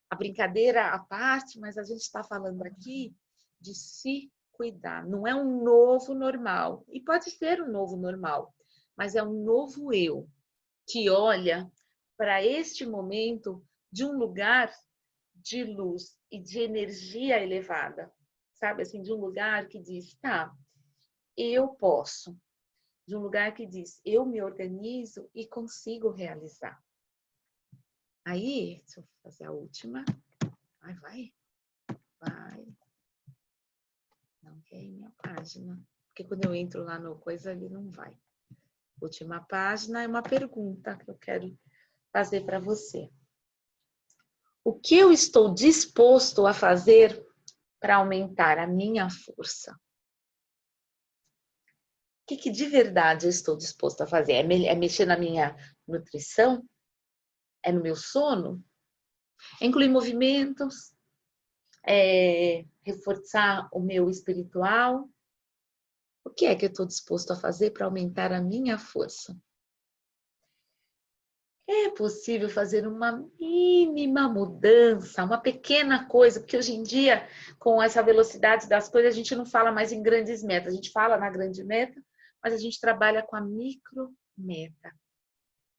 a brincadeira à parte, mas a gente está falando aqui de se cuidar. Não é um novo normal. E pode ser um novo normal, mas é um novo eu que olha para este momento de um lugar de luz e de energia elevada. Sabe, assim, de um lugar que diz, tá, eu posso. De um lugar que diz, eu me organizo e consigo realizar. Aí, deixa eu fazer a última. Vai. Não quer ir minha página. Porque quando eu entro lá no coisa, ele não vai. Última página é uma pergunta que eu quero fazer para você. O que eu estou disposto a fazer para aumentar a minha força? O que de verdade eu estou disposto a fazer? É mexer na minha nutrição? É no meu sono? É incluir movimentos? É reforçar o meu espiritual? O que é que eu estou disposto a fazer para aumentar a minha força? É possível fazer uma mínima mudança, uma pequena coisa, porque hoje em dia, com essa velocidade das coisas, a gente não fala mais em grandes metas. A gente fala na grande meta, mas a gente trabalha com a micro meta.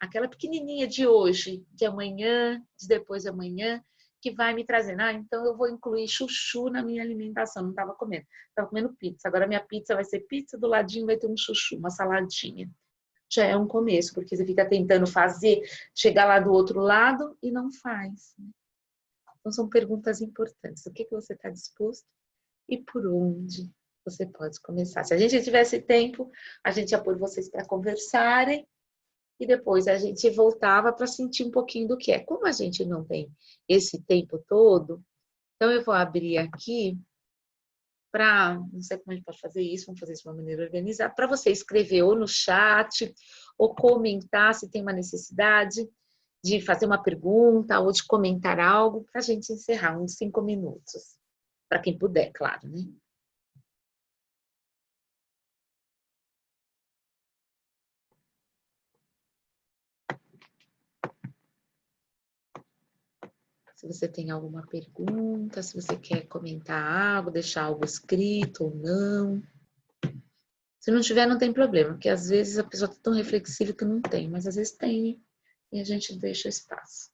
Aquela pequenininha de hoje, de amanhã, de depois de amanhã, que vai me trazendo. Então eu vou incluir chuchu na minha alimentação. Não estava comendo. Estava comendo pizza. Agora minha pizza vai ser pizza, do ladinho vai ter um chuchu, uma saladinha. Já é um começo, porque você fica tentando fazer, chegar lá do outro lado e não faz. Então são perguntas importantes. O que você está disposto e por onde você pode começar? Se a gente tivesse tempo, a gente ia pôr vocês para conversarem e depois a gente voltava para sentir um pouquinho do que é. Como a gente não tem esse tempo todo, então eu vou abrir aqui para, não sei como a gente pode fazer isso, vamos fazer isso de uma maneira organizada, para você escrever ou no chat, ou comentar se tem uma necessidade de fazer uma pergunta, ou de comentar algo, para a gente encerrar uns 5 minutos. Para quem puder, claro, né? Se você tem alguma pergunta, se você quer comentar algo, deixar algo escrito ou não. Se não tiver, não tem problema, porque às vezes a pessoa está tão reflexiva que não tem, mas às vezes tem e a gente deixa espaço.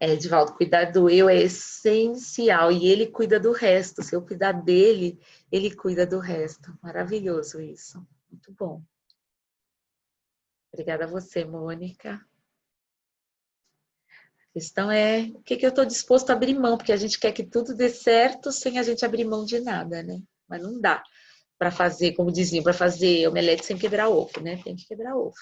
Edivaldo, cuidar do eu é essencial e ele cuida do resto. Se eu cuidar dele, ele cuida do resto. Maravilhoso isso. Muito bom. Obrigada a você, Mônica. A questão é o que eu estou disposto a abrir mão, porque a gente quer que tudo dê certo sem a gente abrir mão de nada, né? Mas não dá para fazer, como diziam, para fazer omelete sem quebrar ovo, né? Tem que quebrar ovo.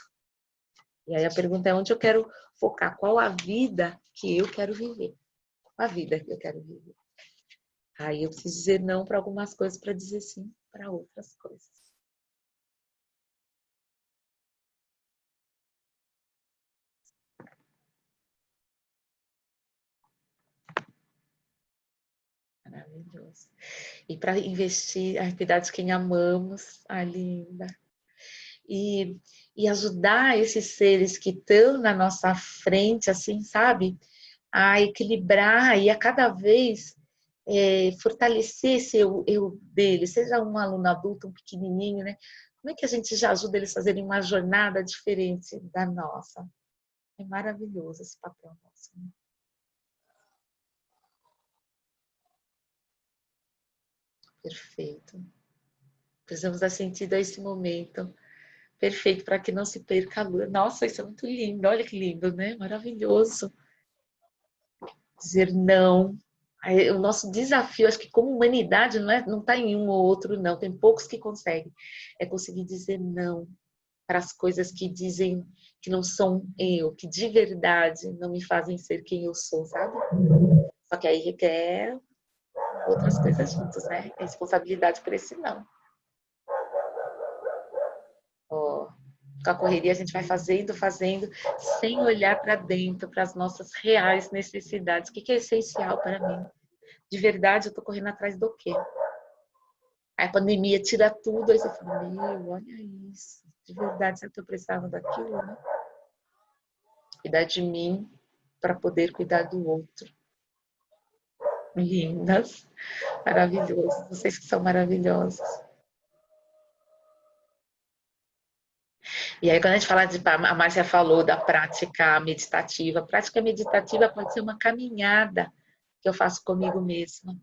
E aí a pergunta é onde eu quero focar, qual a vida que eu quero viver? Qual a vida que eu quero viver? Aí eu preciso dizer não para algumas coisas para dizer sim para outras coisas. Maravilhoso. E para investir, cuidar de quem amamos, linda. E ajudar esses seres que estão na nossa frente, assim, sabe? A equilibrar e a cada vez fortalecer esse eu dele, seja um aluno adulto, um pequenininho, né? Como é que a gente já ajuda eles a fazerem uma jornada diferente da nossa? É maravilhoso esse papel nosso, né? Perfeito. Precisamos dar sentido a esse momento. Perfeito, para que não se perca a lua. Nossa, isso é muito lindo. Olha que lindo, né? Maravilhoso. Dizer não. O nosso desafio, acho que como humanidade, não está em um ou outro, não. Tem poucos que conseguem. É conseguir dizer não para as coisas que dizem que não são eu, que de verdade não me fazem ser quem eu sou, sabe? Só que aí requer outras coisas juntas, né? Responsabilidade por esse não. Com a correria a gente vai fazendo, sem olhar para dentro, para as nossas reais necessidades. O que é essencial para mim? De verdade, eu estou correndo atrás do quê? Aí a pandemia tira tudo, aí você fala, olha isso. De verdade, será que eu precisava daquilo, né? Cuidar de mim para poder cuidar do outro. Lindas, maravilhosas. Vocês que são maravilhosos. E aí, quando a gente fala a Márcia falou da prática meditativa. A prática meditativa pode ser uma caminhada que eu faço comigo mesma.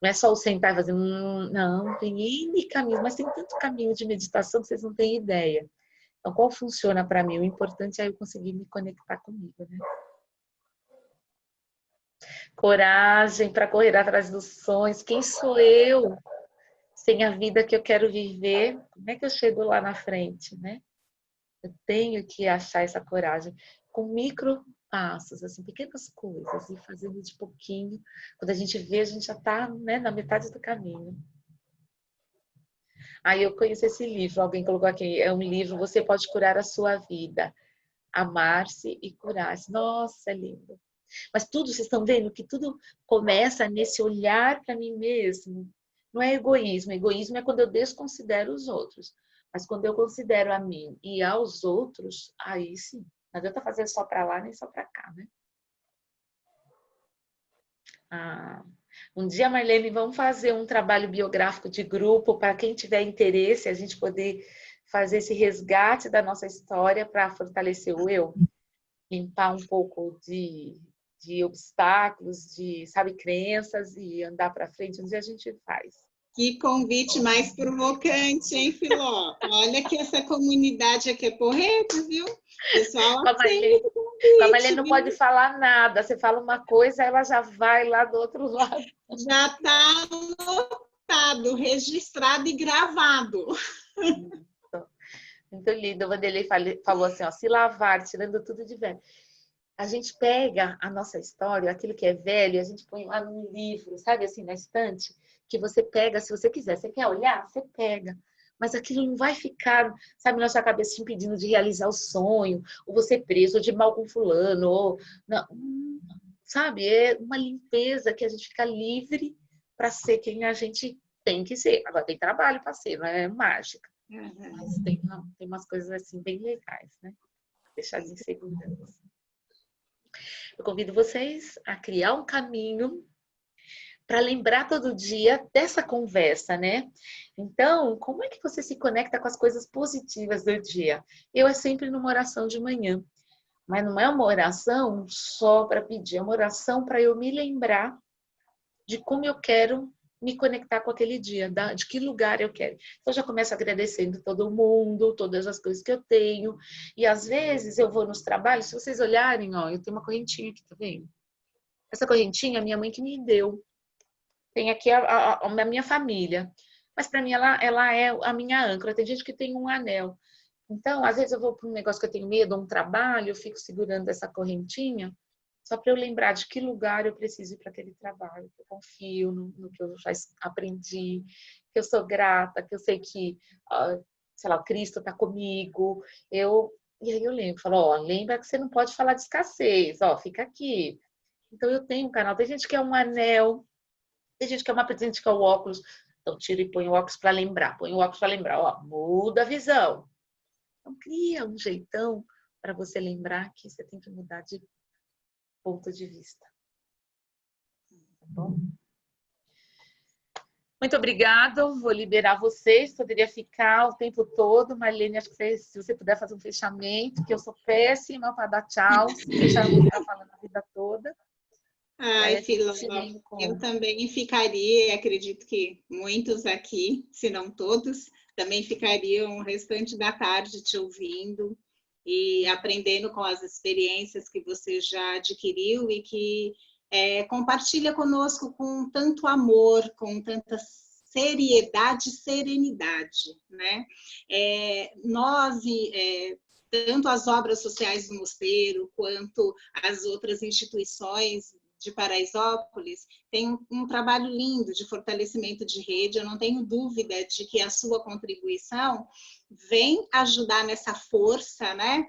Não é só o sentar e fazer, não, tem N caminhos, mas tem tanto caminho de meditação que vocês não têm ideia. Então, qual funciona para mim? O importante é eu conseguir me conectar comigo, né? Coragem para correr atrás dos sonhos. Quem sou eu sem a vida que eu quero viver? Como é que eu chego lá na frente, né? Eu tenho que achar essa coragem com micro passos, assim, pequenas coisas, e fazendo de pouquinho. Quando a gente vê, a gente já está, né, na metade do caminho. Aí eu conheço esse livro, alguém colocou aqui, é um livro, Você Pode Curar a Sua Vida. Amar-se e curar-se. Nossa, é lindo. Mas tudo, vocês estão vendo que tudo começa nesse olhar para mim mesmo. Não é egoísmo. Egoísmo é quando eu desconsidero os outros. Mas quando eu considero a mim e aos outros, aí sim. Não adianta fazer só para lá nem só para cá, né? Um dia, Marlene, vamos fazer um trabalho biográfico de grupo para quem tiver interesse, a gente poder fazer esse resgate da nossa história para fortalecer o eu, limpar um pouco de obstáculos, de, sabe, crenças e andar para frente. Um dia a gente faz. Que convite mais provocante, hein, Filó? Olha que essa comunidade aqui é porreta, viu? Pessoal, a Marlene não pode falar nada. Você fala uma coisa, ela já vai lá do outro lado. Já está anotado, registrado e gravado. Muito lindo. O Vanderlei falou assim, ó, se lavar, tirando tudo de velho. A gente pega a nossa história, aquilo que é velho, a gente põe lá num livro, sabe, assim, na estante, que você pega, se você quiser. Você quer olhar? Você pega. Mas aquilo não vai ficar, sabe, na sua cabeça te impedindo de realizar o sonho, ou você preso, ou de mal com fulano, ou... Não, sabe, é uma limpeza que a gente fica livre para ser quem a gente tem que ser. Agora, tem trabalho para ser, não é mágica. Mas tem umas coisas assim bem legais, né? Deixar de insegurança. Eu convido vocês a criar um caminho para lembrar todo dia dessa conversa, né? Então, como é que você se conecta com as coisas positivas do dia? Eu é sempre numa oração de manhã, mas não é uma oração só para pedir, é uma oração para eu me lembrar de como eu quero me conectar com aquele dia, de que lugar eu quero. Então, eu já começo agradecendo todo mundo, todas as coisas que eu tenho. E, às vezes, eu vou nos trabalhos, se vocês olharem, ó, eu tenho uma correntinha aqui, tá vendo? Essa correntinha, a minha mãe que me deu. Tem aqui a minha família. Mas, para mim, ela é a minha âncora. Tem gente que tem um anel. Então, às vezes, eu vou para um negócio que eu tenho medo, um trabalho, eu fico segurando essa correntinha, só para eu lembrar de que lugar eu preciso ir para aquele trabalho, que eu confio no que eu já aprendi, que eu sou grata, que eu sei que, sei lá, o Cristo está comigo. E aí eu lembro, falo, ó, lembra que você não pode falar de escassez, ó, fica aqui. Então eu tenho um canal, tem gente que é um anel, tem gente que é uma presente, tem gente que é o óculos. Então tira e põe o óculos para lembrar, ó, muda a visão. Então cria um jeitão para você lembrar que você tem que mudar de ponto de vista. Tá bom? Muito obrigada. Vou liberar vocês. Poderia ficar o tempo todo. Marlene, acho que se você puder fazer um fechamento, que eu sou péssima para dar tchau. Se deixar eu ficar falando a vida toda. Ai, Filó, eu também ficaria, acredito que muitos aqui, se não todos, também ficariam o restante da tarde te ouvindo e aprendendo com as experiências que você já adquiriu e que compartilha conosco com tanto amor, com tanta seriedade e serenidade, né? Nós, tanto as obras sociais do Mosteiro, quanto as outras instituições de Paraisópolis, tem um trabalho lindo de fortalecimento de rede. Eu não tenho dúvida de que a sua contribuição vem ajudar nessa força, né?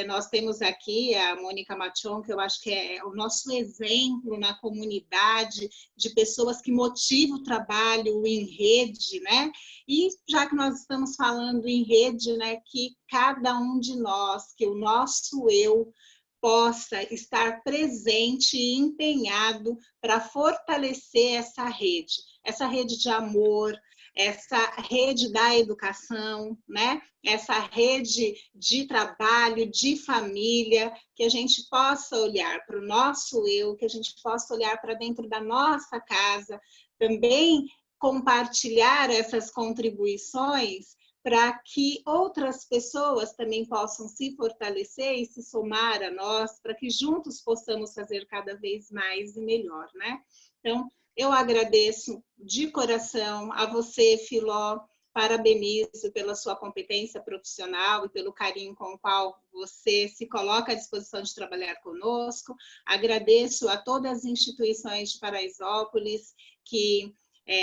Nós temos aqui a Mônica Machon, que eu acho que é o nosso exemplo na comunidade de pessoas que motivam o trabalho em rede, né? E já que nós estamos falando em rede, né, que cada um de nós, que o nosso eu possa estar presente e empenhado para fortalecer essa rede de amor, essa rede da educação, né? Essa rede de trabalho, de família, que a gente possa olhar para o nosso eu, que a gente possa olhar para dentro da nossa casa, também compartilhar essas contribuições para que outras pessoas também possam se fortalecer e se somar a nós, para que juntos possamos fazer cada vez mais e melhor, né? Então, eu agradeço de coração a você, Filó, parabenizo pela sua competência profissional e pelo carinho com o qual você se coloca à disposição de trabalhar conosco. Agradeço a todas as instituições de Paraisópolis que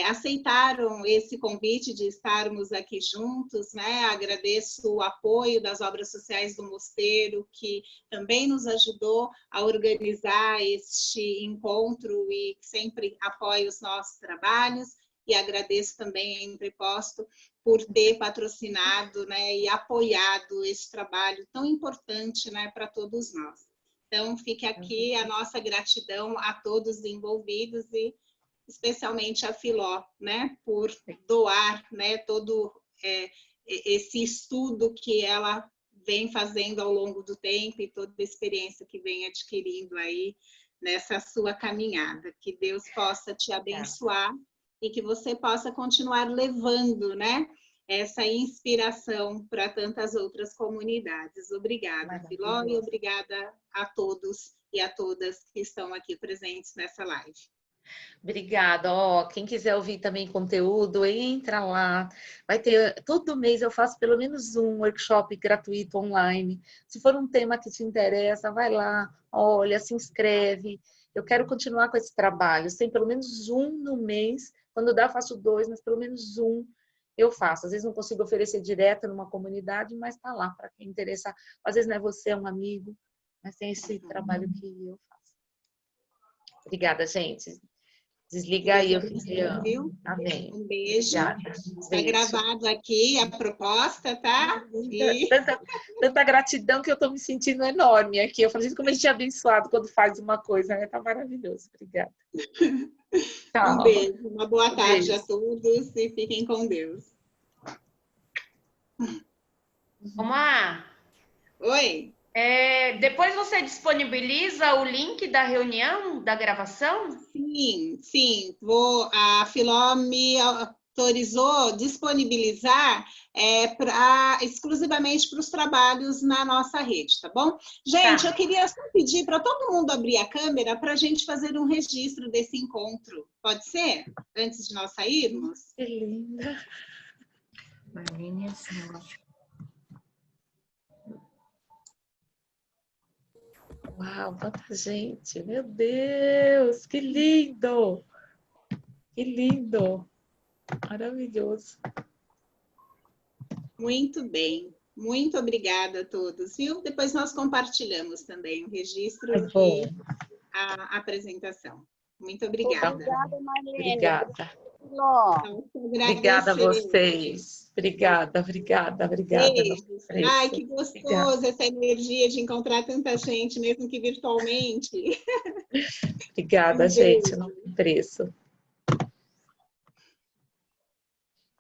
aceitaram esse convite de estarmos aqui juntos, né? Agradeço o apoio das obras sociais do Mosteiro, que também nos ajudou a organizar este encontro e sempre apoia os nossos trabalhos. E agradeço também a Entreposto por ter patrocinado, né, e apoiado esse trabalho tão importante, né, para todos nós. Então, fique aqui a nossa gratidão a todos os envolvidos e especialmente a Filó, né, por doar, né, todo esse estudo que ela vem fazendo ao longo do tempo e toda a experiência que vem adquirindo aí nessa sua caminhada. Que Deus possa te abençoar e que você possa continuar levando, né, essa inspiração para tantas outras comunidades. Obrigada, Filó, e obrigada a todos e a todas que estão aqui presentes nessa live. Obrigada. Quem quiser ouvir também conteúdo, entra lá. Vai ter, todo mês eu faço pelo menos um workshop gratuito online. Se for um tema que te interessa, vai lá, olha, se inscreve. Eu quero continuar com esse trabalho. Tem pelo menos um no mês. Quando dá, faço 2, mas pelo menos um eu faço. Às vezes não consigo oferecer direto numa comunidade, mas está lá para quem interessar. Às vezes não é você, é um amigo, mas tem esse trabalho que eu faço. Obrigada, gente. Desliga aí, eu fiquei. Amém. Um beijo. Obrigada. Está gravado aqui a proposta, tá? Tanta gratidão que eu estou me sentindo enorme aqui. Eu falei, como a gente é abençoado quando faz uma coisa, né? Tá maravilhoso. Obrigada. Um beijo. Uma boa tarde a todos e fiquem com Deus. Omar. Oi. Depois você disponibiliza o link da reunião, da gravação? Sim, sim. A Filó me autorizou disponibilizar exclusivamente para os trabalhos na nossa rede, tá bom? Gente, eu queria só pedir para todo mundo abrir a câmera para a gente fazer um registro desse encontro. Pode ser? Antes de nós sairmos? Que linda. Marlene, assim, Uau, quanta gente! Meu Deus, que lindo! Que lindo! Maravilhoso! Muito bem. Muito obrigada a todos, viu? Depois nós compartilhamos também o registro e a apresentação. Muito obrigada. Obrigada, Marlene. Obrigada. Obrigada a vocês. Obrigada. Beijos. Ai, que gostoso essa energia de encontrar tanta gente, mesmo que virtualmente. Obrigada, gente. Não tem preço.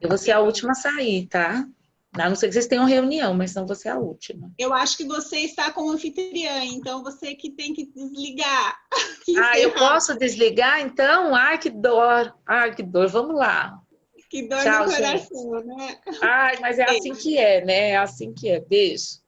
Eu vou ser a última a sair, tá? A não ser que vocês tenham reunião, mas não vou ser a última. Eu acho que você está como anfitriã, então você que tem que desligar. Eu posso desligar, então? Ai, que dor. Vamos lá. Que dor Tchau, no coração, gente. né? Ai, mas é assim que é, né? É assim que é. Beijo.